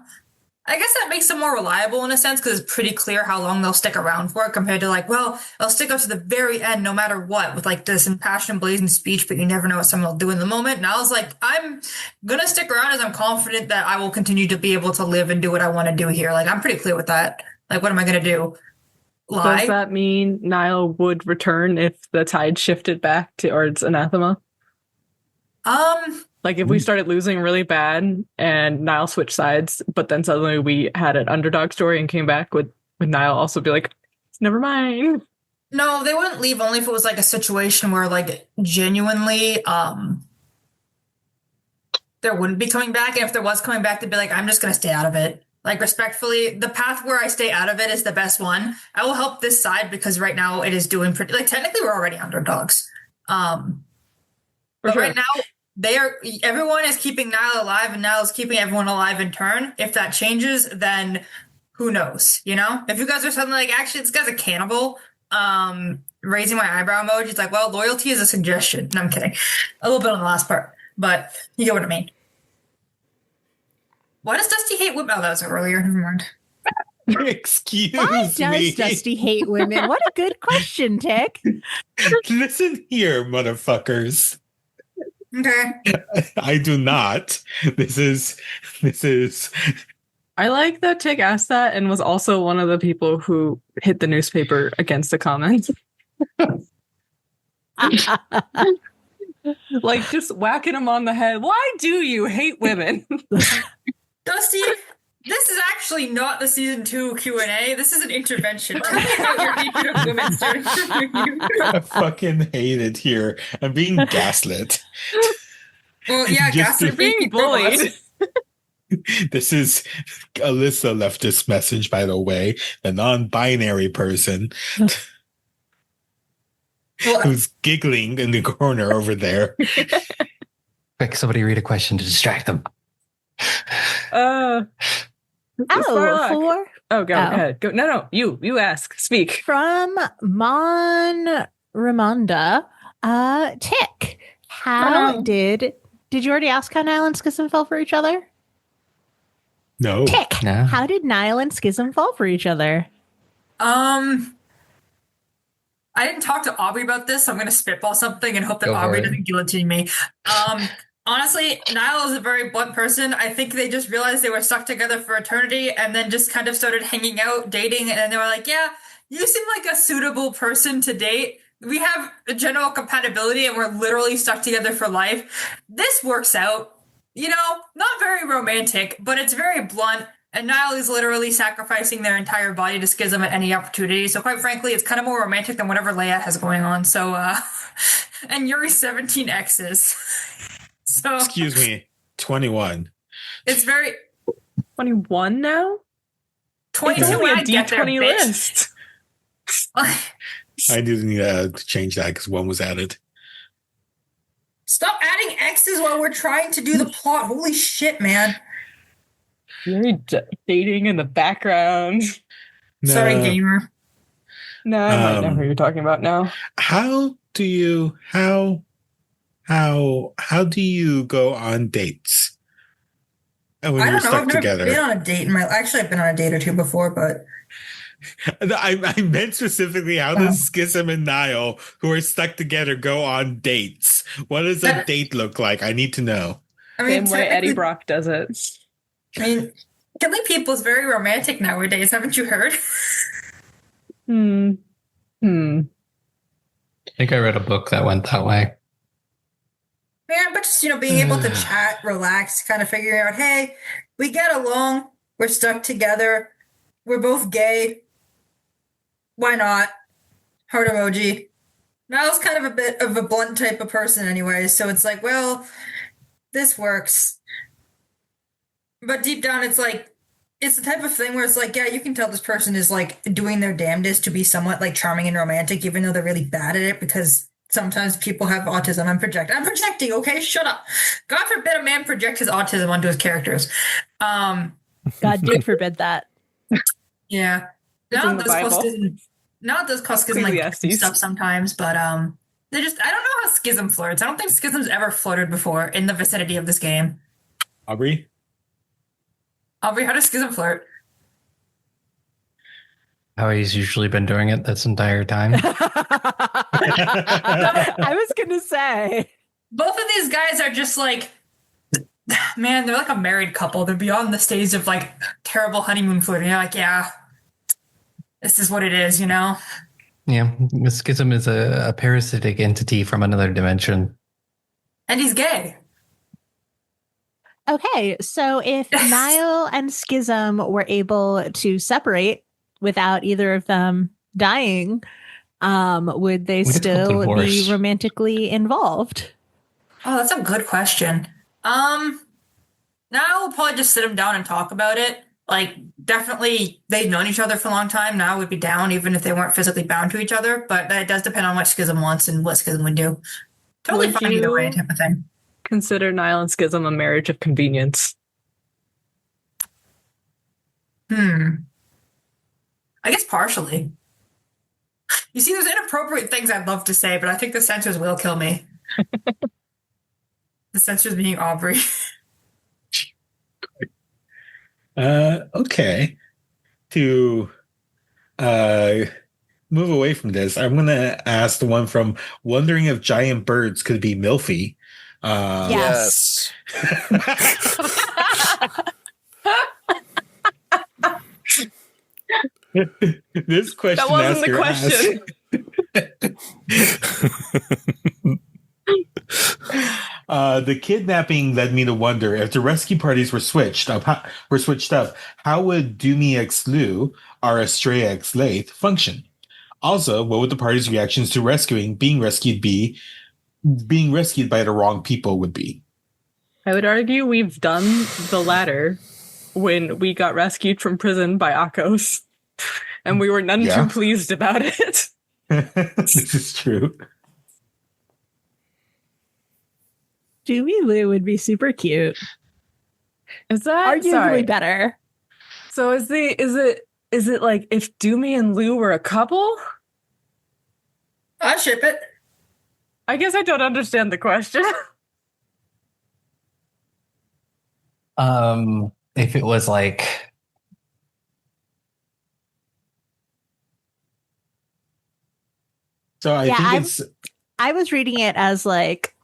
I guess that makes them more reliable in a sense because it's pretty clear how long they'll stick around for compared to like, well, they'll stick up to the very end no matter what with like this impassioned blazing speech, but you never know what someone will do in the moment. And I was like, I'm going to stick around as I'm confident that I will continue to be able to live and do what I want to do here. Like, I'm pretty clear with that. Like, what am I going to do? Lie?
Does that mean Nihil would return if the tide shifted back towards Anathema? Like if we started losing really bad and Nihil switched sides, but then suddenly we had an underdog story and came back, would would Nihil also be like, never mind?
No, they wouldn't leave only if it was like a situation where like genuinely there wouldn't be coming back. And if there was coming back, they'd be like, I'm just going to stay out of it. Like, respectfully, the path where I stay out of it is the best one. I will help this side because right now it is doing pretty, like, technically we're already underdogs. But
sure.
right now, everyone is keeping Nihil alive and Nihil is keeping everyone alive in turn. If that changes, then who knows, you know? If you guys are suddenly like, actually, this guy's a cannibal, raising my eyebrow emoji, it's like, well, loyalty is a suggestion. No, I'm kidding. A little bit on the last part, but you get what I mean. Why does Dusty hate women? Oh, that was earlier. Never mind.
Excuse
Why
me.
does Dusty hate women? What a good question, Tick.
Listen here, motherfuckers.
Okay.
I do not. This is
I like that Tick asked that and was also one of the people who hit the newspaper against the comments. Like, just whacking him on the head. Why do you hate women?
Dusty, this is actually not the season 2 Q&A. This is an intervention. Tell me about your hatred of women, sir.
I fucking hate it here. I'm being gaslit.
Well, yeah,
Just
gaslit
being bullied.
This is Alyssa left this message, by the way, the non-binary person who's giggling in the corner over there.
Quick, somebody read a question to distract them.
Sparlock.
Oh,
Go ahead. Go. No, you ask. Speak.
from Mon Ramonda, Tick, how did you already ask how Nihil and Schism fell for each other?
No.
Tick,
No.
how did Nihil and Schism fall for each other?
I didn't talk to Aubrey about this, so I'm going to spitball something and hope that
Go for
Aubrey
it.
doesn't guillotine me. Honestly, Nihil is a very blunt person. I think they just realized they were stuck together for eternity and then just kind of started hanging out, dating, and then they were like, yeah, you seem like a suitable person to date. We have a general compatibility and we're literally stuck together for life. This works out. You know, not very romantic, but it's very blunt. And Nihil is literally sacrificing their entire body to Schism at any opportunity. So quite frankly, it's kind of more romantic than whatever Laeth has going on. So, and Yuri's 17 X's. So
Excuse me. 21.
it's very
21 now?
22
It's only
when
a
I get there,
D20
bitch.
list.
I didn't need to change that because one was added.
Stop adding X's while we're trying to do the plot. Holy shit, man.
You're dating in the background.
No.
Sorry, gamer.
No, I might know who you're talking about now.
How do you go on dates? And when
I
you're
don't know.
stuck
I've never
together.
been on a date in my. Actually, I've been on a date or two before, but
I meant specifically how does Schism and Nihil, who are stuck together, go on dates? What does a date look like? I need to know.
I mean,
Same way Eddie
technically-
Brock does it.
I mean, killing people is very romantic nowadays. Haven't you heard?
I think I read a book that went that way.
Yeah, but just, being able to chat, relax, kind of figuring out, hey, we get along. We're stuck together. We're both gay. Why not? Heart emoji. Niall's kind of a bit of a blunt type of person anyway, so it's like, well, this works. But deep down, it's like, it's the type of thing where it's like, yeah, you can tell this person is like doing their damnedest to be somewhat like charming and romantic, even though they're really bad at it, because sometimes people have autism. I'm projecting, okay? Shut up. God forbid a man project his autism onto his characters.
God did forbid that.
Yeah.
It's in the Bible.
Now it does cause Schism like
Ecclesiastes.
stuff sometimes, but they just, I don't know how Schism flirts. I don't think Schism's ever flirted before in the vicinity of this game.
Aubrey?
Aubrey, how does Schism flirt?
How he's usually been doing it this entire time.
I was going to say.
Both of these guys are just like, man, they're like a married couple. They're beyond the stage of like terrible honeymoon flirting. They're like, yeah, this is what it is,
Yeah, Schism is a parasitic entity from another dimension.
And he's gay.
Okay, so if Nihil and Schism were able to separate without either of them dying, would they
We'd have to
still be
divorce.
romantically involved?
Oh, that's a good question. Now we'll probably just sit them down and talk about it. Like, definitely, they've known each other for a long time. Now we'd be down, even if they weren't physically bound to each other. But that does depend on what Schism wants and what Schism would do. Totally
Would
fine either way,
you-
type of thing.
Consider Nihil and Schism a marriage of convenience.
I guess partially. You see, there's inappropriate things I'd love to say, but I think the censors will kill me. The censors being Aubrey.
Okay. To move away from this, I'm gonna ask the one from wondering if giant birds could be milfy.
Yes.
This question
That wasn't the
question. The kidnapping led me to wonder if the rescue parties were switched up. How would Doomy X Lou or Estrella X Laeth function? Also, what would the party's reactions to being rescued by the wrong people would be?
I would argue we've done the latter when we got rescued from prison by Akos, and we were none too pleased about it.
This is true.
Doomy Lou would be super cute.
Is that
Arguably better.
So is it like if Doomy and Lou were a couple?
I'd ship it.
I guess I don't understand the question.
If it was like,
So
I was reading it as like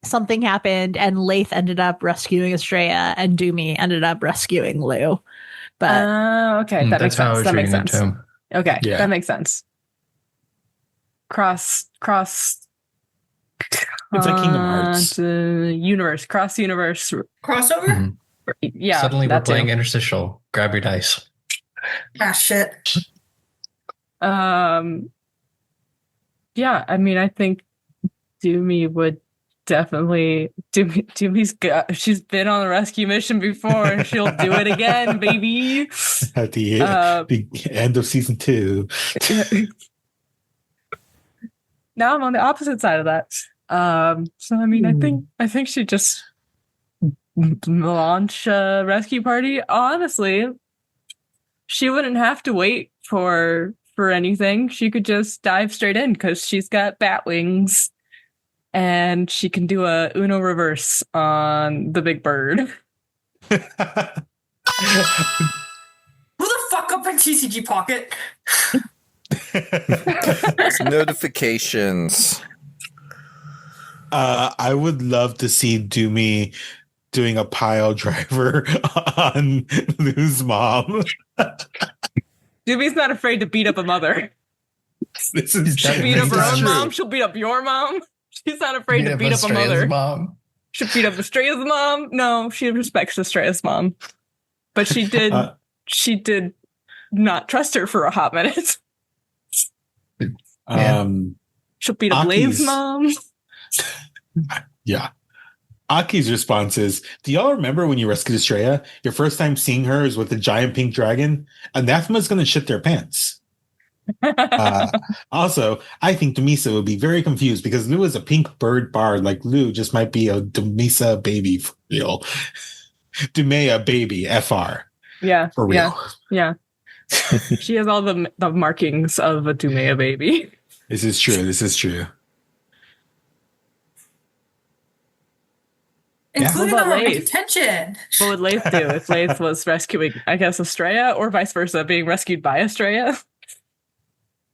something happened and Laeth ended up rescuing Estrella and Doomy ended up rescuing Lou. But
okay, that makes
that's how I
sense.
was
That makes
reading it
sense.
too.
Okay,
Yeah.
that makes sense. Cross.
It's like Kingdom Hearts.
Cross universe.
Crossover?
Mhm.
Yeah.
Suddenly we're
that too.
playing interstitial. Grab your dice.
Ah, shit.
Yeah, I mean, I think Doomy would definitely she's been on a rescue mission before and she'll do it again, baby.
At the end of season 2.
Now I'm on the opposite side of that. So I mean, I think she just launch a rescue party. Honestly, she wouldn't have to wait for anything. She could just dive straight in because she's got bat wings and she can do a Uno reverse on the big bird.
Who the fuck opened TCG Pocket?
Notifications.
I would love to see Doomy doing a pile driver on Lou's mom.
Doomy's not afraid to beat up a mother.
This is
She'll beat up her own
true.
mom. She'll beat up your mom. She's not afraid to beat up a
Estrella's
mother.
mom.
She'll beat up Estrella's mom. No, she respects Estrella's mom. But she did not trust her for a hot minute. She'll beat up Laeth's mom.
Yeah. Aki's response is, do y'all remember when you rescued Estrella? Your first time seeing her is with the giant pink dragon? Anathema's going to shit their pants. Also, I think Dumisa would be very confused because Lou is a pink bird bard. Like Lou just might be a Dumisa baby for real. Dumea baby, FR.
Yeah.
For real.
Yeah. She has all the markings of a Dumea baby.
This is true.
Including
What
the
about
romantic
Laeth?
tension.
What would Laeth do if Laeth was rescuing, I guess, Estrella, or vice versa, being rescued by Estrella?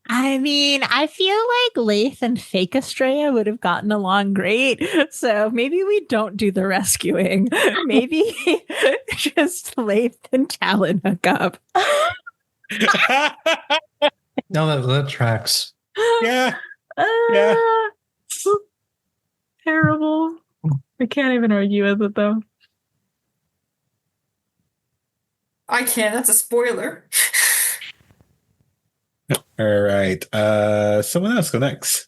I mean, I feel like Laeth and fake Estrella would have gotten along great. So maybe we don't do the rescuing. Maybe just Laeth and Talon hook up.
No, that tracks.
Yeah.
Terrible. I can't even argue with it, though.
I can't. That's a spoiler.
All right. Someone else go next.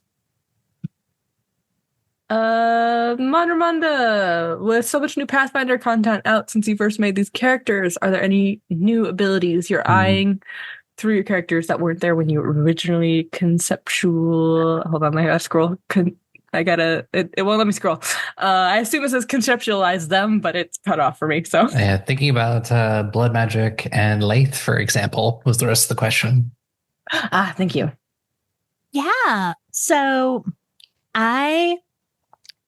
Manramanda, with so much new Pathfinder content out since you first made these characters, are there any new abilities you're eyeing through your characters that weren't there when you originally conceptual? Hold on, I gotta scroll. It won't let me scroll. I assume it says conceptualize them, but it's cut off for me. So
Thinking about blood magic and Laeth, for example, was the rest of the question.
thank you.
Yeah. So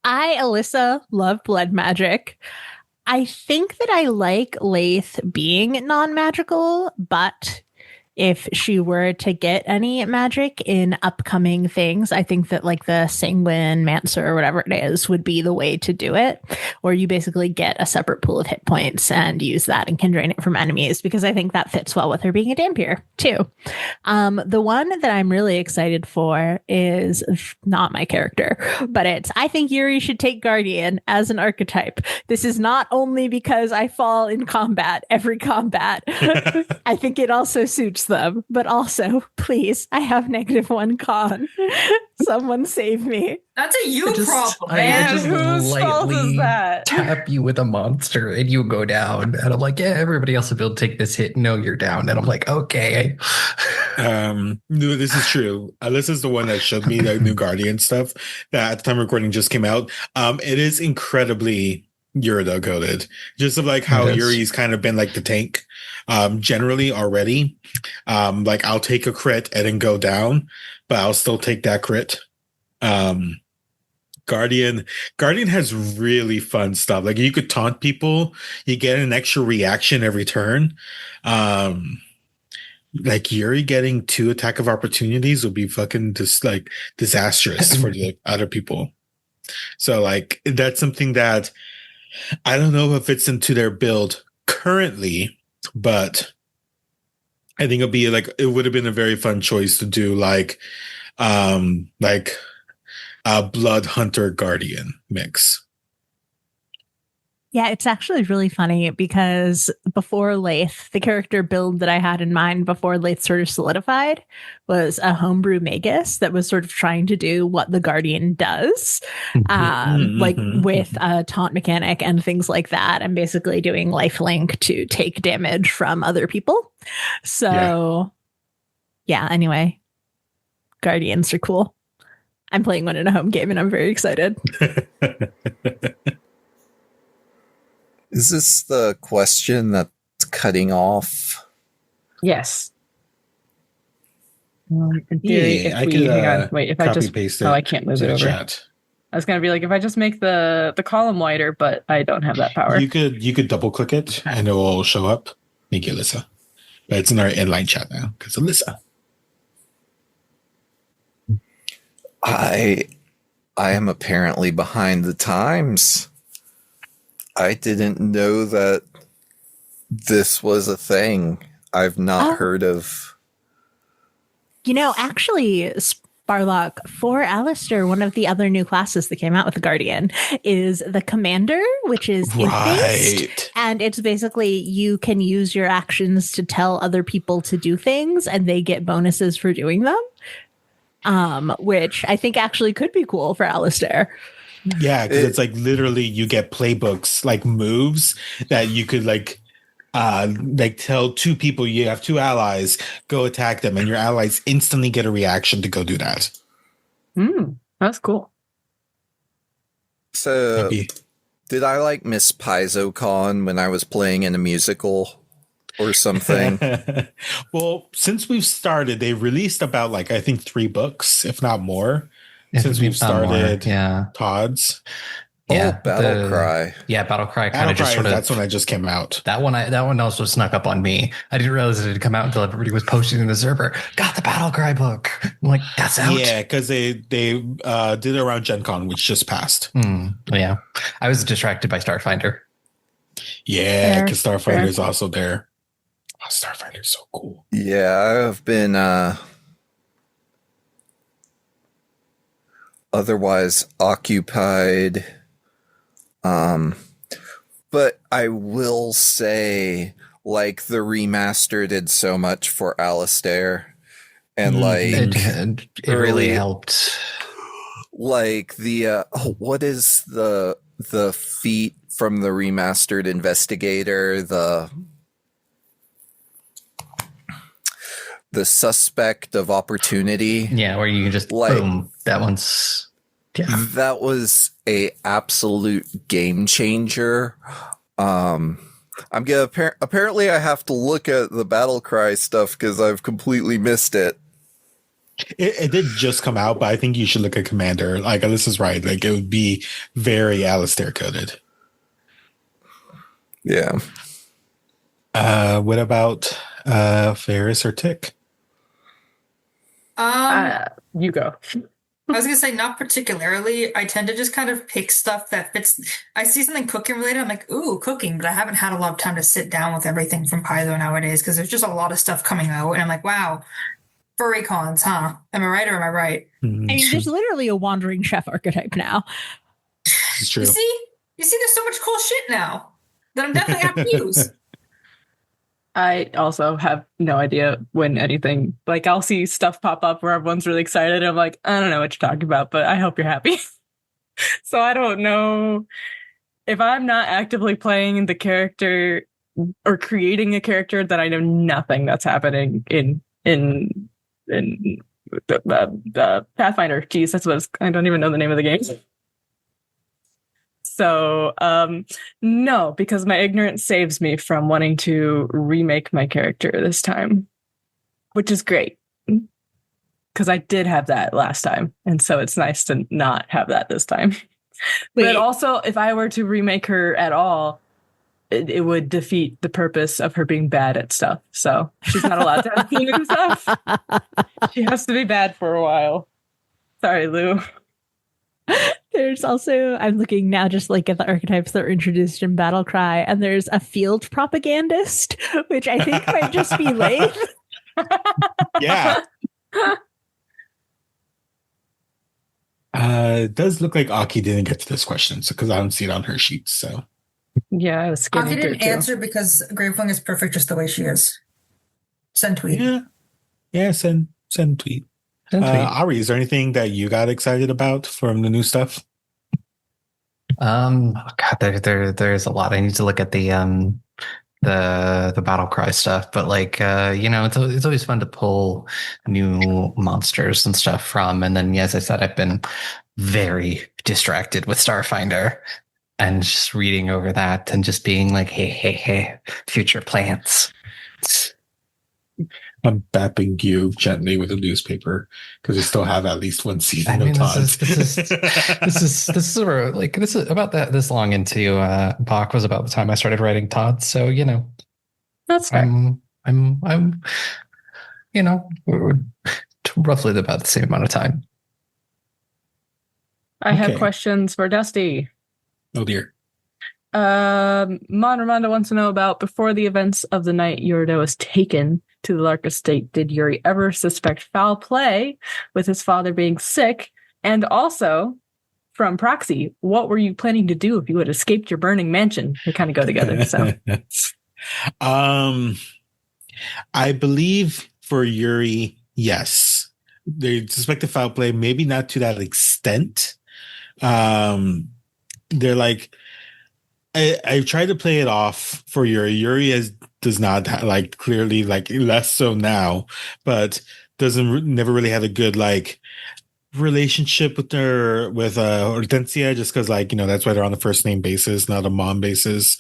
Alyssa, love blood magic. I think that I like Laeth being non-magical, but if she were to get any magic in upcoming things, I think that like the Sanguine Mancer or whatever it is would be the way to do it, where you basically get a separate pool of hit points and use that and can drain it from enemies, because I think that fits well with her being a Dampier too. The one that I'm really excited for is not my character, but I think Yuri should take Guardian as an archetype. This is not only because I fall in combat, every combat. I think it also suits them, but also, please, I have -1 con. Someone save me.
That's a you problem,
I
man.
just
Whose fault is
lightly
that?
tap you with a monster and you go down. And I'm like, yeah, everybody else will be able to take this hit. No, you're down. And I'm like, okay.
No, this is true. Alyssa is the one that showed me the new Guardian stuff that at the time of recording just came out. It is incredibly Eurideux coded. Just of like how Yuri's kind of been like the tank generally already. Like I'll take a crit and then go down, but I'll still take that crit. Guardian has really fun stuff. Like you could taunt people, you get an extra reaction every turn. Like Yuri getting 2 attack of opportunities would be fucking just like disastrous for the other people. So like that's something that I don't know if it fits into their build currently, but I think it would have been a very fun choice to do like a Blood Hunter Guardian mix.
Yeah, it's actually really funny because before Laeth, the character build that I had in mind before Laeth sort of solidified was a homebrew magus that was sort of trying to do what the Guardian does, like with a taunt mechanic and things like that, and basically doing lifelink to take damage from other people. So, yeah, anyway, Guardians are cool. I'm playing one in a home game and I'm very excited.
Is this the question that's cutting off?
Yes. In theory,
I could
hang on, wait, if I just
paste
I can't move it over.
Chat.
I was gonna be like, if I just make the column wider, but I don't have that power.
You could double click it and it will show up. Thank you, Alyssa. But it's in our inline chat now because Alyssa.
I am apparently behind the times. I didn't know that this was a thing. I've not heard of.
You know, actually, Sparlock, for Alistair, one of the other new classes that came out with the Guardian is the Commander, which is int-based. And it's basically you can use your actions to tell other people to do things and they get bonuses for doing them. Which I think actually could be cool for Alistair.
Yeah, because it's like literally you get playbooks, like moves that you could like tell 2 people, you have 2 allies, go attack them, and your allies instantly get a reaction to go do that.
That's cool.
So, did I like miss PaizoCon when I was playing in a musical or something?
Well, since we've started, they released about like I think 3 books, if not more. Since we've started Todd's.
Yeah,
Battle Cry.
Yeah, Battle Cry kind of just sort of.
That's when I just came out.
That one also snuck up on me. I didn't realize it had come out until everybody was posting in the server. Got the Battle Cry book. I'm like, that's out.
Yeah, because they did it around Gen Con, which just passed.
Yeah, I was distracted by Starfinder.
Yeah, because Starfinder is also there. Oh, Starfinder is so cool.
Yeah, I've been otherwise occupied. But I will say, like, the remaster did so much for Alistair. And like
it really helped.
Like the what is the feat from the remastered Investigator, the suspect of opportunity?
Yeah, where you can just
like,
boom. That one's
that was a absolute game changer. I'm gonna apparently I have to look at the battle cry stuff because I've completely missed it.
It did just come out, but I think you should look at Commander. Like Alyssa's right. Like it would be very Alistair coded.
Yeah.
What about Farris or Tick?
You go.
I was gonna say not particularly. I tend to just kind of pick stuff that fits. I see something cooking related, I'm like, ooh, cooking, but I haven't had a lot of time to sit down with everything from Paizo nowadays because there's just a lot of stuff coming out, and I'm like, wow, furry cons, huh? Am I right or am I right?
I mean, there's literally a wandering chef archetype now.
It's true.
You see, there's so much cool shit now that I'm definitely happy to use.
I also have no idea when anything, like I'll see stuff pop up where everyone's really excited. And I'm like, I don't know what you're talking about, but I hope you're happy. So I don't know if I'm not actively playing the character or creating a character, that I know nothing that's happening in the Pathfinder. Geez, that's what I don't even know the name of the game. So, no, because my ignorance saves me from wanting to remake my character this time, which is great. Because I did have that last time, and so it's nice to not have that this time. But also, if I were to remake her at all, it would defeat the purpose of her being bad at stuff. So she's not allowed to have good stuff. She has to be bad for a while. Sorry, Lou.
There's also, I'm looking now just like at the archetypes that were introduced in Battlecry, and there's a field propagandist, which I think might just be Laeth.
Yeah. It does look like Aki didn't get to this question because I don't see it on her sheets. So
yeah, I was scared.
Aki didn't answer because Gravewing is perfect just the way she is. Send tweet.
Yeah. Send tweet. Aubrey, is there anything that you got excited about from the new stuff?
God, there's a lot. I need to look at the battle cry stuff, but like it's always fun to pull new monsters and stuff from. And then, as I said, I've been very distracted with Starfinder and just reading over that and just being like, hey, future plans.
I'm bapping you gently with a newspaper because we still have at least one season of Todd.
This is about this long into Bach was about the time I started writing Todd. So
that's fair.
I'm we're roughly about the same amount of time.
I have questions for Dusty.
Oh dear.
Mon Ramonda wants to know about, before the events of the night Eurideux was taken to the Lark estate, did Yuri ever suspect foul play with his father being sick? And also, from proxy, what were you planning to do if you had escaped your burning mansion? They kind of go together. So,
I believe for Yuri, yes, they suspected foul play, maybe not to that extent. They're like, I tried to play it off for Yuri. Yuri does not clearly less so now, but never really had a good relationship with Hortensia, just because that's why they're on the first name basis, not a mom basis.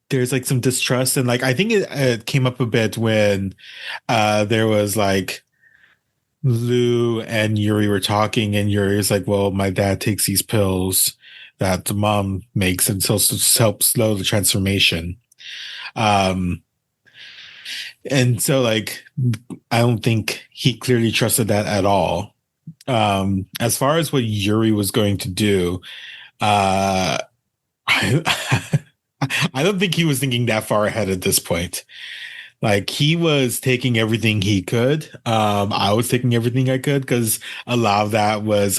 There's some distrust, and I think it came up a bit when there was Lou and Yuri were talking, and Yuri's like, well, my dad takes these pills that the mom makes and so help slow the transformation. And so I don't think he clearly trusted that at all. As far as what Yuri was going to do, I don't think he was thinking that far ahead at this point. He was taking everything he could. I was taking everything I could because a lot of that was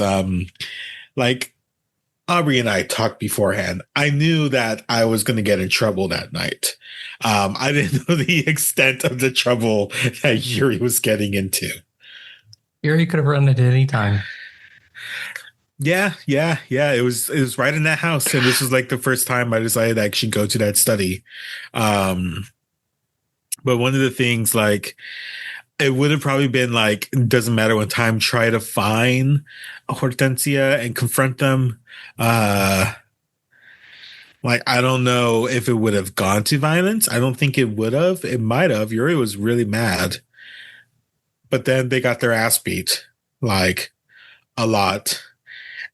Aubrey and I talked beforehand. I knew that I was going to get in trouble that night. I didn't know the extent of the trouble that Yuri was getting into.
Yuri could have run it at any time.
Yeah. It was right in that house, and this was like the first time I decided to actually go to that study. But one of the things, like, it would have probably been like, it doesn't matter when time, try to find Hortensia and confront them. Like, I don't know if it would have gone to violence. I don't think it would have. It might have. Yuri was really mad. But then they got their ass beat, like, a lot.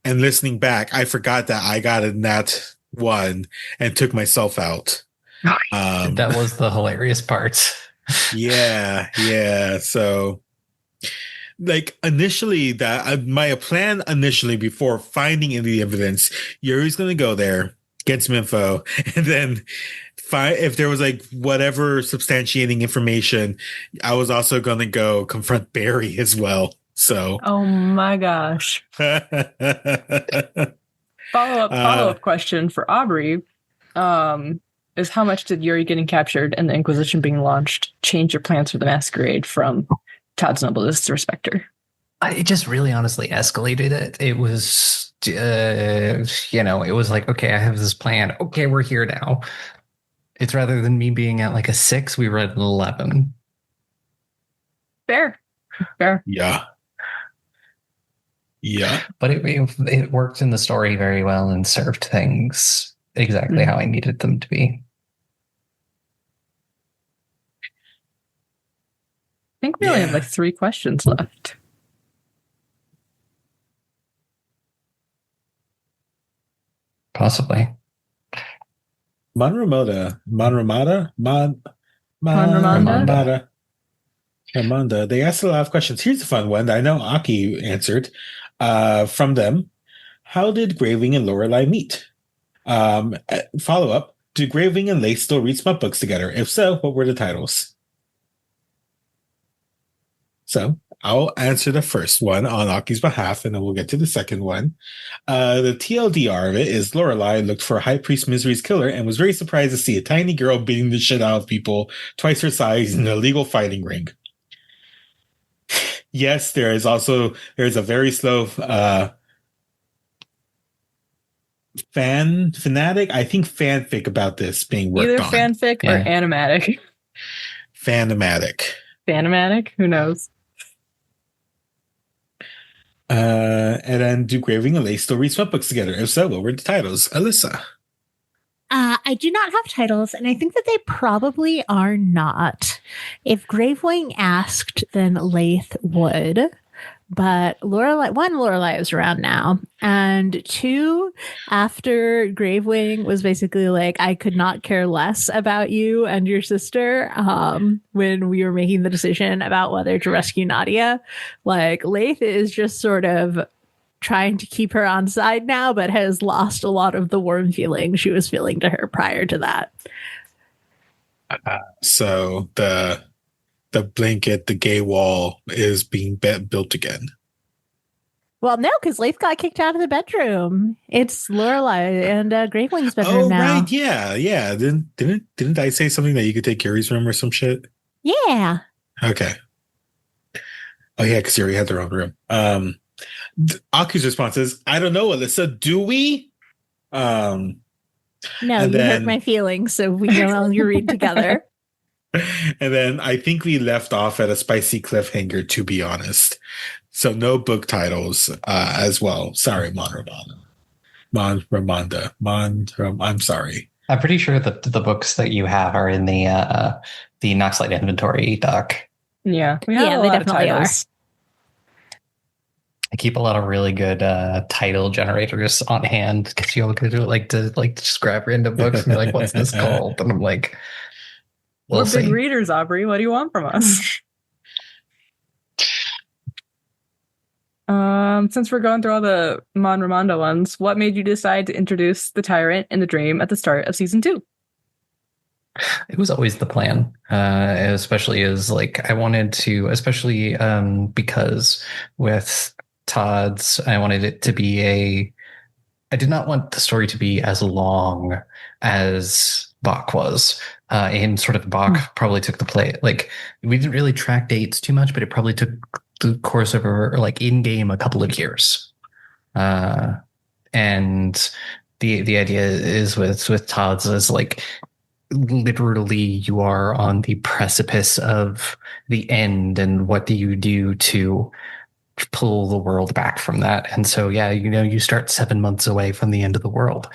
And listening back, I forgot that I got in that one and took myself out.
That was the hilarious part.
Yeah. So, like, initially, that my plan initially, before finding any evidence, Yuri's going to go there, get some info, and then find if there was like whatever substantiating information. I was also going to go confront Barry as well. So,
oh my gosh. Follow-up question for Aubrey is, how much did Yuri getting captured and the Inquisition being launched change your plans for the masquerade from Todd's Noblest Respecter?
It just really honestly escalated it. It was, it was like, okay, I have this plan. Okay, we're here now. It's rather than me being at like a 6, we were at an 11.
Fair.
Yeah.
But it worked in the story very well and served things exactly how I needed them to be.
I think we only have like 3 questions left.
Possibly.
Monramada. They asked a lot of questions. Here's a fun one that I know Aki answered from them. How did Gravewing and Lorelei meet? Follow up. Do Gravewing and Laeth still read smut books together? If so, what were the titles? So I'll answer the first one on Aki's behalf, and then we'll get to the second one. The TLDR of it is Lorelei looked for High Priest Misery's killer and was very surprised to see a tiny girl beating the shit out of people twice her size in an illegal fighting ring. Yes, there's a very slow fanatic. I think fanfic about this being worked
Either
on.
Fanfic or animatic.
Fanimatic.
Who knows?
And then do Gravewing and Laeth still read smut books together? If so, what were the titles? Alyssa.
I do not have titles, and I think that they probably are not. If Gravewing asked, then Laeth would. But Lorelei is around now. And 2, after Gravewing was basically like, I could not care less about you and your sister when we were making the decision about whether to rescue Nadia. Like, Laeth is just sort of trying to keep her on side now, but has lost a lot of the warm feeling she was feeling to her prior to that.
So the blanket, the gay wall is being built again.
Well, no, because Laeth got kicked out of the bedroom. It's Lorelei and Gravewing's bedroom now.
Right, yeah. Didn't I say something that you could take Yuri's room or some shit?
Yeah.
Okay. Oh yeah, because Yuri had their own room. Aki's response is, I don't know, Alyssa, do we?
No, you hurt my feelings, so we no longer read together.
And then I think we left off at a spicy cliffhanger, to be honest. So no book titles as well. Sorry, I'm sorry.
I'm pretty sure that the books that you have are in the Noxlight inventory doc.
Yeah, we have a lot of titles.
I keep a lot of really good title generators on hand because you could do it like to just grab random books and be like, "What's this called?" And I'm like,
"We're big readers, Aubrey. What do you want from us?" Since we're going through all the Mon Ramondo ones, what made you decide to introduce the Tyrant in the Dream at the start of season 2?
It was always the plan, especially as I wanted to, especially because with Todd's, I wanted it to be I did not want the story to be as long as Bach was. And sort of Bach probably took the play. Like, we didn't really track dates too much, but it probably took the course of like in game a couple of years. And the idea is with Todd's is like literally you are on the precipice of the end, and what do you do to pull the world back from that? And so, yeah, you start 7 months away from the end of the world.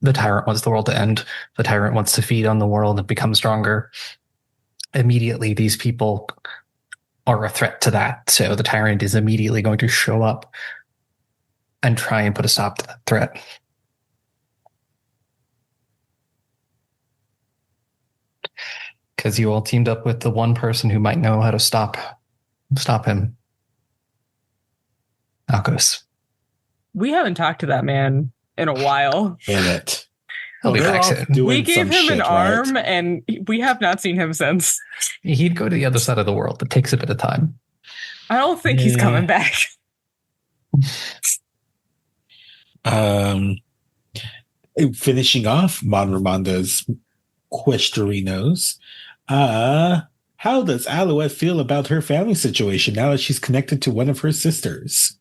The tyrant wants the world to end. The tyrant wants to feed on the world and become stronger. Immediately, these people are a threat to that. So the tyrant is immediately going to show up and try and put a stop to that threat. Because you all teamed up with the one person who might know how to stop him. Alcos.
We haven't talked to that man in a while.
Damn it.
He'll be back soon.
We gave him an arm, and we have not seen him since.
He'd go to the other side of the world. It takes a bit of time.
I don't think he's coming back.
Finishing off Mon Ramonda's questorinos, how does Alouette feel about her family situation now that she's connected to one of her sisters?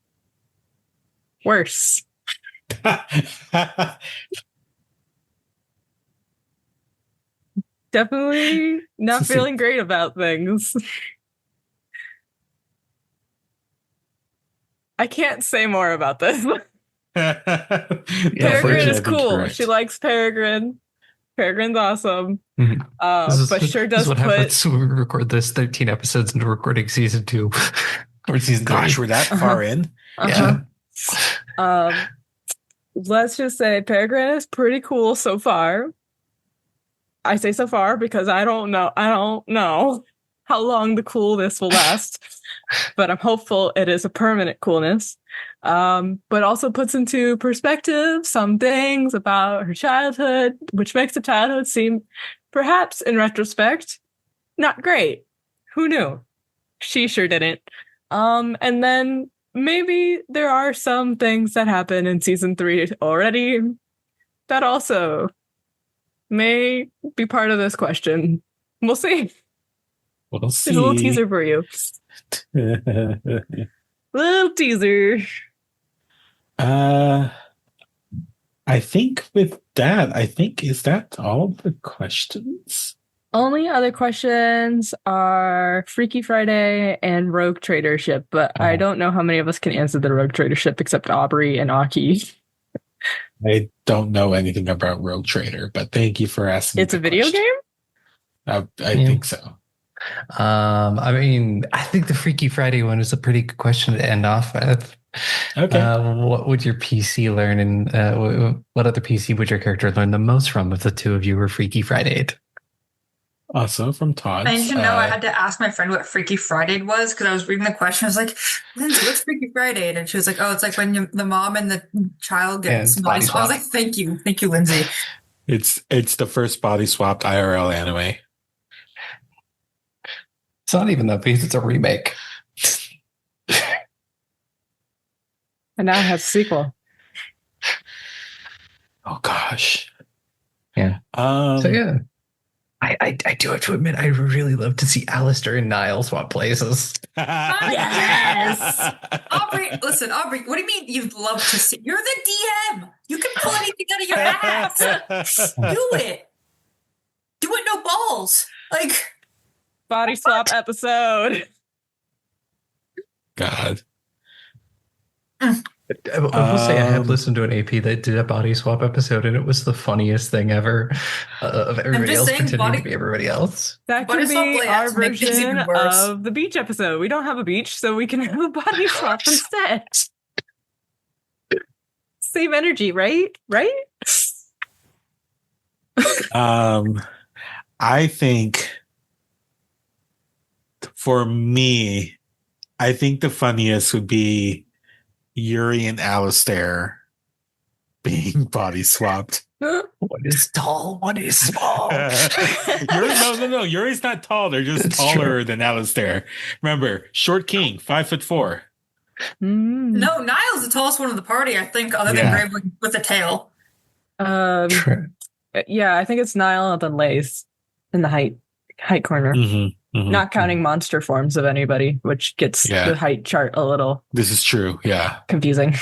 Worse. Definitely not feeling great about things. I can't say more about this. Peregrine is cool. Correct. She likes Peregrine. Peregrine's awesome.
Mm-hmm.
But sure does
what happens when we record this 13 episodes into recording season 2 or season 3.
Gosh, we're that far in.
Yeah.
Let's just say Peregrine is pretty cool so far. I say so far because I don't know how long the coolness will last, but I'm hopeful it is a permanent coolness. But also puts into perspective some things about her childhood, which makes the childhood seem, perhaps in retrospect, not great. Who knew? She sure didn't. And then maybe there are some things that happen in season 3 already that also may be part of this question. We'll see.
We'll see.
There's a little teaser for you. Little teaser.
I think with that, is that all the questions?
Only other questions are Freaky Friday and Rogue Tradership, but I don't know how many of us can answer the Rogue Tradership except Aubrey and Aki.
I don't know anything about Rogue Trader, but thank you for asking.
It's a video game?
I think so.
I mean, I think the Freaky Friday one is a pretty good question to end off with.
Okay.
What would your PC learn, and what other PC would your character learn the most from if the two of you were Freaky Friday'd?
Also from Todd.
I didn't know I had to ask my friend what Freaky Friday was because I was reading the question. I was like, Lindsay, what's Freaky Friday? And she was like, oh, it's like when the mom and the child get body swapped. I was like, thank you, Lindsay.
It's the first body swapped IRL anime.
It's not even that because it's a remake.
And now it has a sequel.
Oh gosh.
Yeah. So yeah. I do have to admit, I really love to see Alistair and Nihil swap places.
Yes! Aubrey, what do you mean you'd love to see? You're the DM! You can pull anything out of your ass! Do it! Do it, no balls! Like...
Body swap episode.
God.
I will say I have listened to an AP that did a body swap episode, and it was the funniest thing ever of everybody else pretending to be everybody else.
That could be our version of the beach episode. We don't have a beach, so we can have a body swap instead. Same energy, right?
I think for me, I think the funniest would be Yuri and Alistair being body swapped.
One is tall, one is small.
No. Yuri's not tall. They're just taller than Alistair. Remember, short king, 5'4".
No, Niall's the tallest one of the party, I think, other than Gravewing with a tail.
Yeah, I think it's Nihil and then Laeth in the height corner. Not counting monster forms of anybody, which gets the height chart a little.
This is true. Yeah.
Confusing.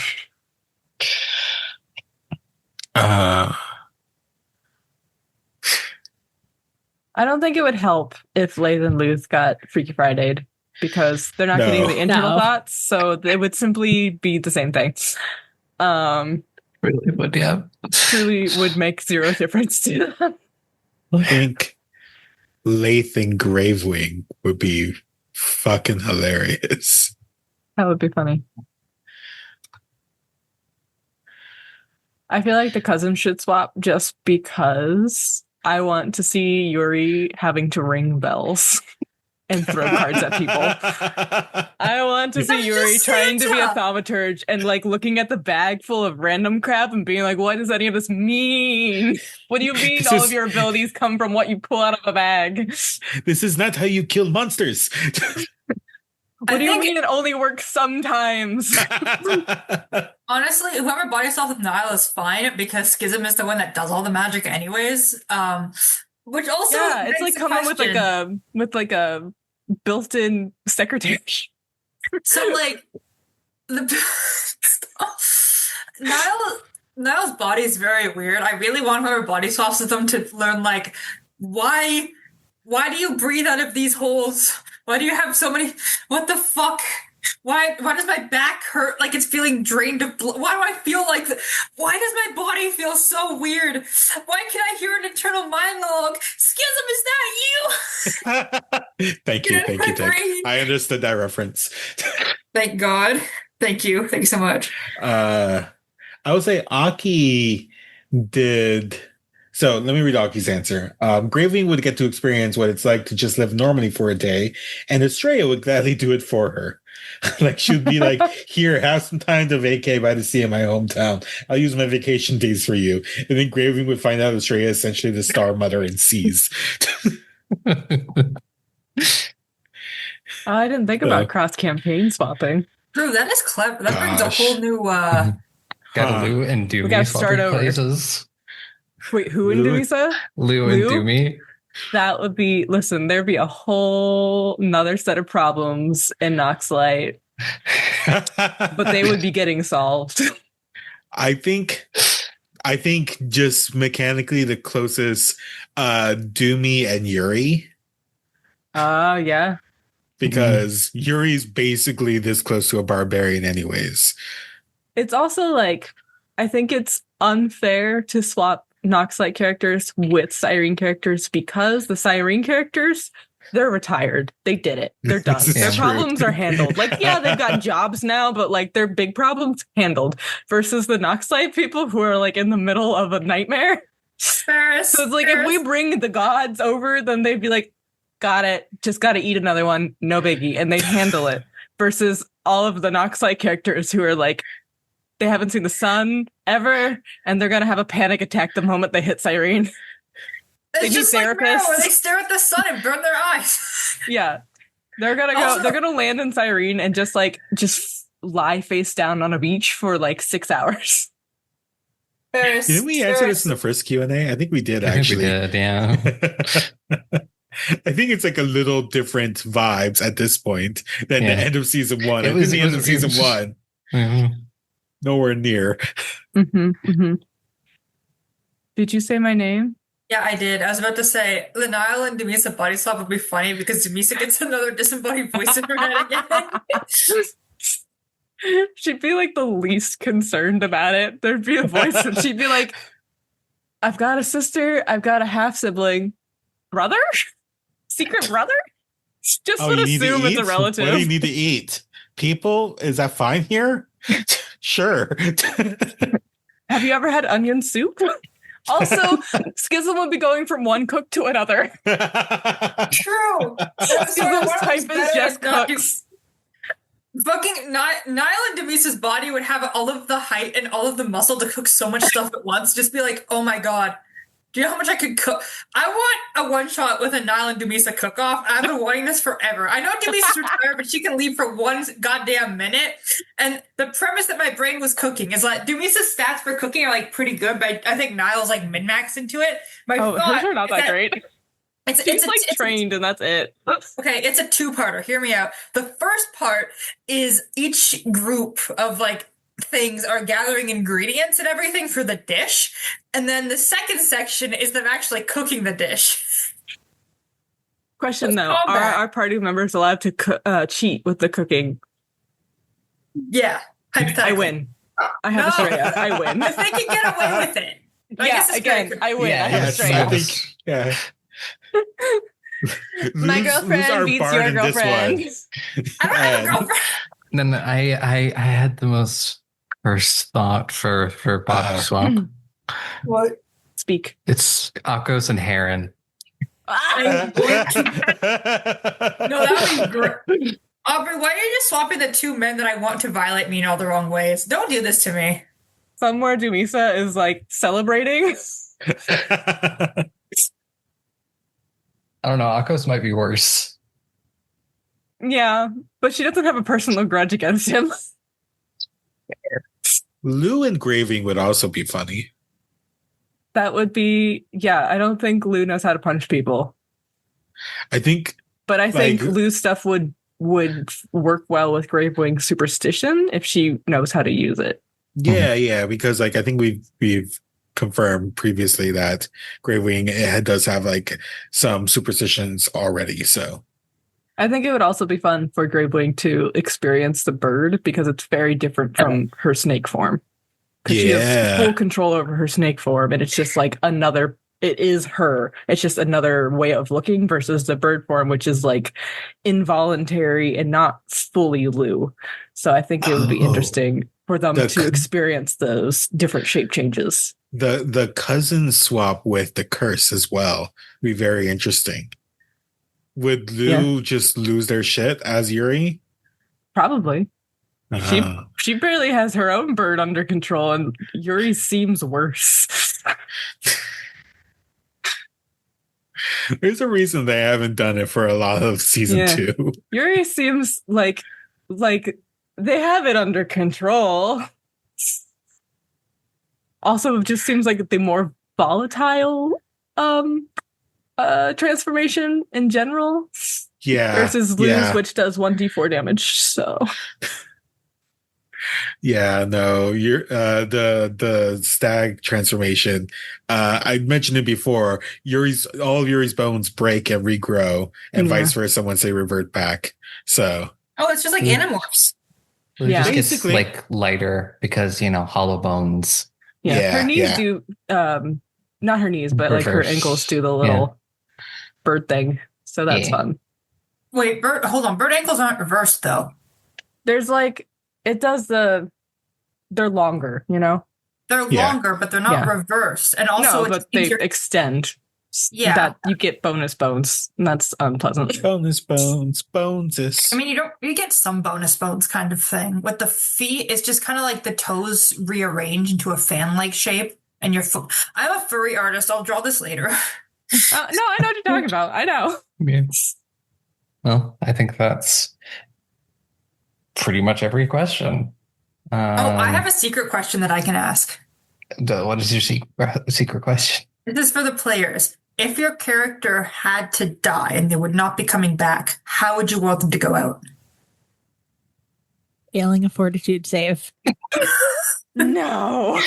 Uh,
I don't think it would help if Laeth and Luth got Freaky Friday'd because they're not getting the internal thoughts, so it would simply be the same thing.
Really would, yeah.
Truly would make zero difference to them.
I think Laeth and Gravewing would be fucking hilarious.
That would be funny. I feel like the cousins should swap just because I want to see Yuri having to ring bells and throw cards at people. I want to see Yuri trying to be a thaumaturge and like looking at the bag full of random crap and being like, what does any of this mean? What do you mean all of your abilities come from what you pull out of a bag?
This is not how you kill monsters.
What do you mean it only works sometimes?
Honestly, whoever body swaps with Nihil is fine because Schism is the one that does all the magic anyways. Which also
it's like coming with like a built-in secretary.
So like Niall's body is very weird. I really want whoever body swaps with them to learn like why do you breathe out of these holes? Why do you have so many? What the fuck? Why does my back hurt like it's feeling drained of blood? Why do I feel like... Why does my body feel so weird? Why can I hear an internal monologue? Schism, is that you?
Thank you. I understood that reference.
Thank God. Thank you so much.
I would say Aki did... So let me read Aki's answer. Gravewing would get to experience what it's like to just live normally for a day, and Estrella would gladly do it for her. Like she'd be like, here, have some time to vacay by the sea in my hometown. I'll use my vacation days for you. And then Gravewing would find out Estrella is essentially the star mother in seas.
I didn't think about cross-campaign swapping.
True, that is clever. That brings a whole new...
Got Lou and Doomy.
We got to start over.
Places.
Wait, who in Dumisa?
Lou and Doomy.
That would be, listen, there'd be a whole another set of problems in Noxlight, but they would be getting solved.
I think just mechanically the closest, Doomy and Yuri.
Yeah.
Because Yuri's basically this close to a barbarian anyways.
It's also like, I think it's unfair to swap Noxlight characters with Siren characters because the Siren characters, they're retired. They did it. They're done. Their problems are handled. Like, yeah, they've got jobs now, but like their big problems handled versus the Noxlight people who are like in the middle of a nightmare.
Farris,
so it's like if we bring the gods over, then they'd be like, got it. Just got to eat another one. No biggie. And they'd handle it versus all of the Noxlight characters who are like, they haven't seen the sun ever, and they're gonna have a panic attack the moment they hit Siren.
They need therapists. Like where they stare at the sun and burn their eyes.
Yeah, they're gonna go. They're gonna land in Siren and just lie face down on a beach for like 6 hours.
Didn't we answer this in the first Q&A? I think we did. Actually,
we did. Yeah.
I think it's like a little different vibes at this point than the end of season 1. It was the end of season 1.
Mm-hmm.
Nowhere near.
Did you say my name?
Yeah, I did. I was about to say the Nihil and Demisa body swap would be funny because Demisa gets another disembodied voice in her head again.
She'd be like the least concerned about it. There'd be a voice and she'd be like, I've got a sister, I've got a half sibling. Brother? Secret brother? Just would assume it's a relative.
What do you need to eat? People? Is that fine here? Sure.
Have you ever had onion soup? Also, Schism would be going from one cook to another.
True.
Schism's type is just cooks.
Fucking Nihil and Demisa's body would have all of the height and all of the muscle to cook so much stuff at once. Just be like, oh my god, Do you know how much I could cook? I want a one-shot with a Nihil and Dumisa cook-off. I've been wanting this forever. I know Dumisa's retired, but she can leave for one goddamn minute. And the premise that my brain was cooking is like Dumisa's stats for cooking are like pretty good, but I think Nihil's like min-max into it. My
hers are not that great.
It's
like trained, and that's it.
Okay, it's a two-parter. Hear me out. The first part is each group of like things are gathering ingredients and everything for the dish, and then the second section is them actually cooking the dish.
Question though: are our party members allowed to cheat with the cooking?
Yeah,
I win. I have a straight up. I win.
If they can get away with it.
I win. I have a straight up.
Yeah.
My girlfriend beats your girlfriend.
I don't have a girlfriend.
Then I had the most first thought for body swap.
What?
Speak.
It's Akos and Heron.
No, that would be great. Aubrey, why are you just swapping the two men that I want to violate me in all the wrong ways? Don't do this to me.
Somewhere Dumisa is like celebrating.
I don't know. Akos might be worse.
Yeah, but she doesn't have a personal grudge against him.
Lou and Graving would also be funny.
That would be, yeah, I don't think Lou knows how to punch people.
I think.
But I think Lou's stuff would work well with Gravewing superstition if she knows how to use it.
Yeah, because like I think we've confirmed previously that Gravewing does have like some superstitions already, so
I think it would also be fun for Gravewing to experience the bird because it's very different from her snake form. Because she has full control over her snake form, and it's just like it is her. It's just another way of looking versus the bird form, which is like involuntary and not fully Lou. So I think it would be interesting for them to experience those different shape changes.
The cousin swap with the curse as well would be very interesting. Would Lou just lose their shit as Yuri?
Probably. She barely has her own bird under control, and Yuri seems worse.
There's a reason they haven't done it for a lot of season 2.
Yuri seems like they have it under control. Also, it just seems like the more volatile transformation in general.
Yeah.
Versus Lou's, which does 1d4 damage. So.
Yeah, no, you're the stag transformation. I mentioned it before. All of Yuri's bones break and regrow, and vice versa once they revert back. So,
it's just like Animorphs.
It just gets like lighter because hollow bones.
Yeah, her knees do. Not her knees, but like her ankles do the little bird thing. So that's fun.
Wait, hold on. Bird ankles aren't reversed though.
There's like. It does they're longer, They're
longer, but they're not reversed. And also,
but they extend.
Yeah.
That you get bonus bones. And that's unpleasant.
Bonus bones.
I mean, you get some bonus bones kind of thing. With the feet, it's just kind of like the toes rearranged into a fan-like shape. And your foot. I'm a furry artist. I'll draw this later.
No, I know what you're talking about. I know.
Yes. Well, I think that's pretty much every question.
I have a secret question that I can ask.
What is your secret question?
This is for the players. If your character had to die and they would not be coming back, how would you want them to go out?
Failing a fortitude save.
No.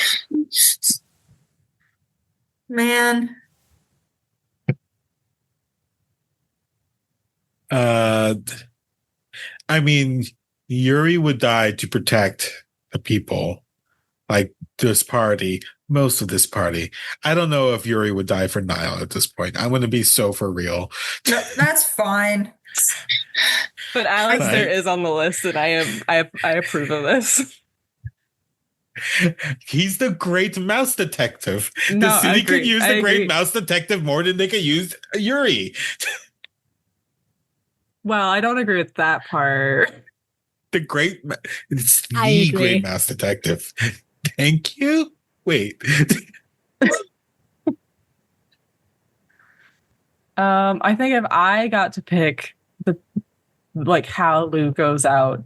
Man.
I mean, Yuri would die to protect the people, like this party, most of this party. I don't know if Yuri would die for Nihil at this point. I'm going to be so for real.
No, that's fine.
But Alistair is on the list, and I approve of this.
He's the great mouse detective.
No,
the city could use the great
agree.
mouse detective more than they could use Yuri.
Well, I don't agree with that part.
It's the great mouse detective. Thank you. Wait.
I think if I got to pick how Lou goes out,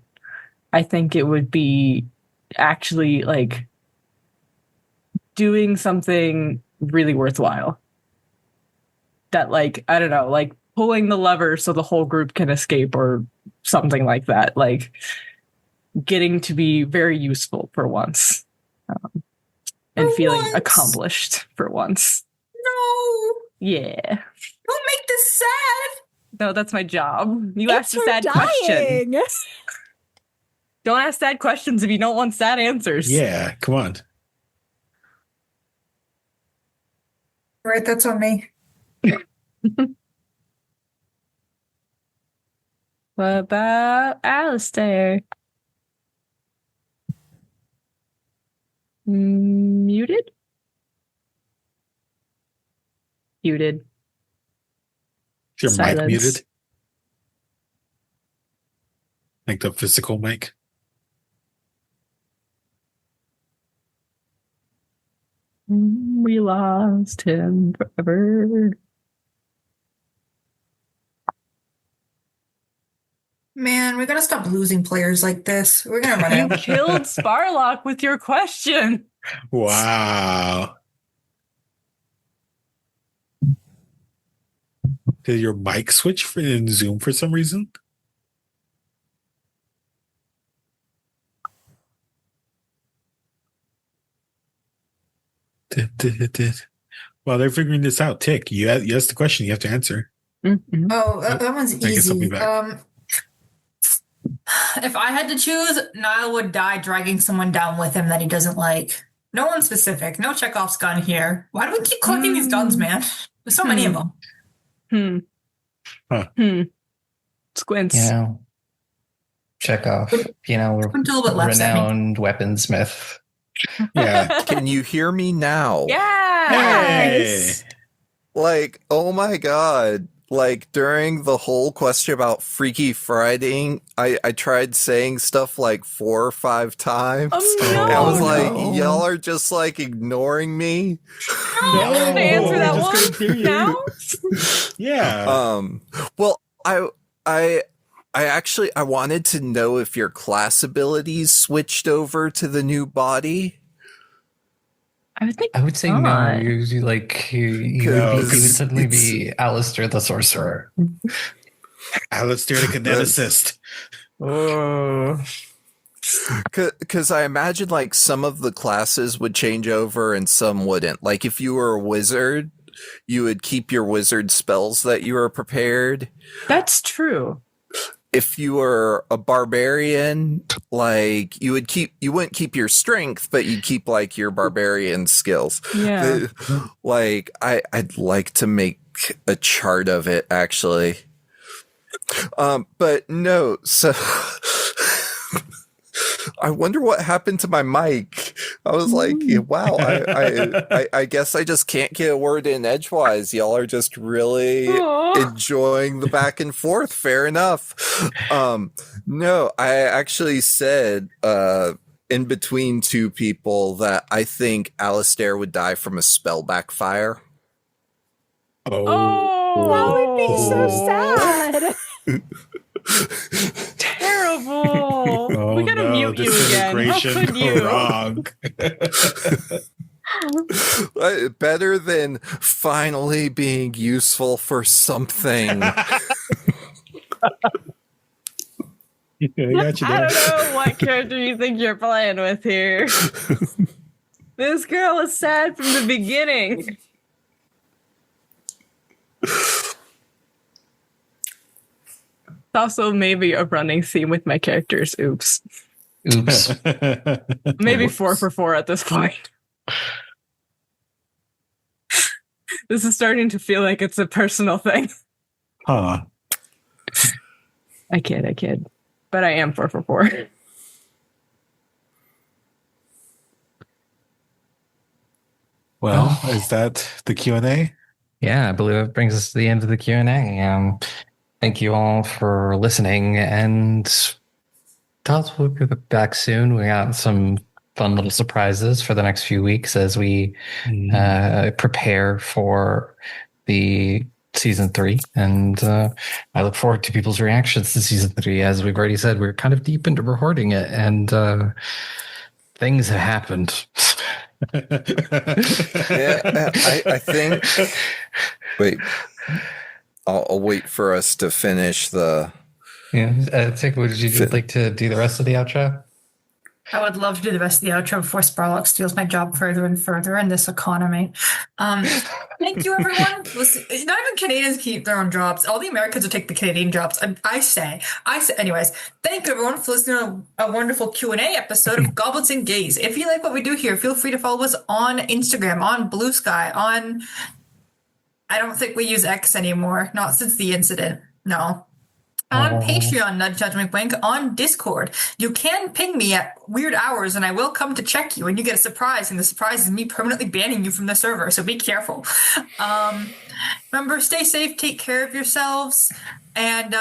I think it would be actually like doing something really worthwhile. That like, I don't know, like pulling the lever so the whole group can escape or something like that. Like getting to be very useful for once. And feeling accomplished for once.
No.
Yeah.
Don't make this sad.
No, that's my job. You asked a sad
dying.
question. Don't ask sad questions if you don't want sad answers.
Yeah, come on.
Right, that's on me.
What about Alistair? Muted? Muted.
Is your
Silence.
mic muted? Like the physical mic?
We lost him forever.
Man, we gotta stop losing players like this. We're gonna run
You
out.
killed Sparlock with your question.
Wow. Did your mic switch in Zoom for some reason? Well, they're figuring this out. Tick, you asked the question. You have to answer.
Mm-hmm.
Oh, that one's
I guess I'll be
easy.
back.
If I had to choose, Nihil would die dragging someone down with him that he doesn't like. No one specific. No Chekhov's gun here. Why do we keep collecting these guns, man? There's so many of them.
Squints.
You know, Chekhov,
Squint a little bit left at me.
renowned weaponsmith.
Yeah.
Can you hear me now?
Yes.
Hey.
Like, oh my god. Like, during the whole question about Freaky Friday, I tried saying stuff like 4 or 5 times.
Oh, no.
I was
no.
like, y'all are just like ignoring me.
You want me to answer that
I just couldn't hear
one
you.
now?
Yeah.
Well, I actually I wanted to know if your class abilities switched over to the new body.
I would say no.
not.
You would suddenly be Alistair the sorcerer.
Alistair the kineticist.
Oh,
Because I imagine like some of the classes would change over and some wouldn't. Like if you were a wizard, you would keep your wizard spells that you were prepared.
That's true.
If you were a barbarian, like you wouldn't keep your strength, but you'd keep like your barbarian skills.
Yeah.
Like I'd like to make a chart of it actually. But no, so I wonder what happened to my mic. I was like, wow, I guess I just can't get a word in edgewise. Y'all are just really enjoying the back and forth. Fair enough. No, I actually said in between two people that I think Alistair would die from a spell backfire.
Oh,
That would be so sad.
Terrible.
Oh,
We gotta mute you again. How could you?
Wrong.
Better than finally being useful for something.
I got you
I
there.
don't know what character you think you're playing with here. This girl is sad from the beginning. It's also maybe a running theme with my characters. Oops.
oops.
Maybe
Oops.
4 for 4 at this point. This is starting to feel like it's a personal thing.
Huh.
I kid. But I am 4 for 4.
Well, is that the Q&A?
Yeah, I believe it brings us to the end of the Q&A. Thank you all for listening, and thoughts we'll be back soon. We got some fun little surprises for the next few weeks as we prepare for the season 3, and I look forward to people's reactions to season 3. As we've already said, we're kind of deep into recording it, and things have happened.
Yeah, I think. Wait, I'll wait for us to finish the.
Yeah, Tick, would you like to do the rest of the outro?
I would love to do the rest of the outro before Sparlock steals my job further and further in this economy. Thank you, everyone. Listen, not even Canadians keep their own jobs. All the Americans will take the Canadian jobs. I say. Anyways, thank you, everyone, for listening to a wonderful Q&A episode of Goblins and Gays. If you like what we do here, feel free to follow us on Instagram, on Blue Sky, on... I don't think we use X anymore. Not since the incident. No. On Patreon, Nudge Nudge Wink Wink, on Discord. You can ping me at weird hours and I will come to check you and you get a surprise, and the surprise is me permanently banning you from the server, so be careful. Remember, stay safe, take care of yourselves, and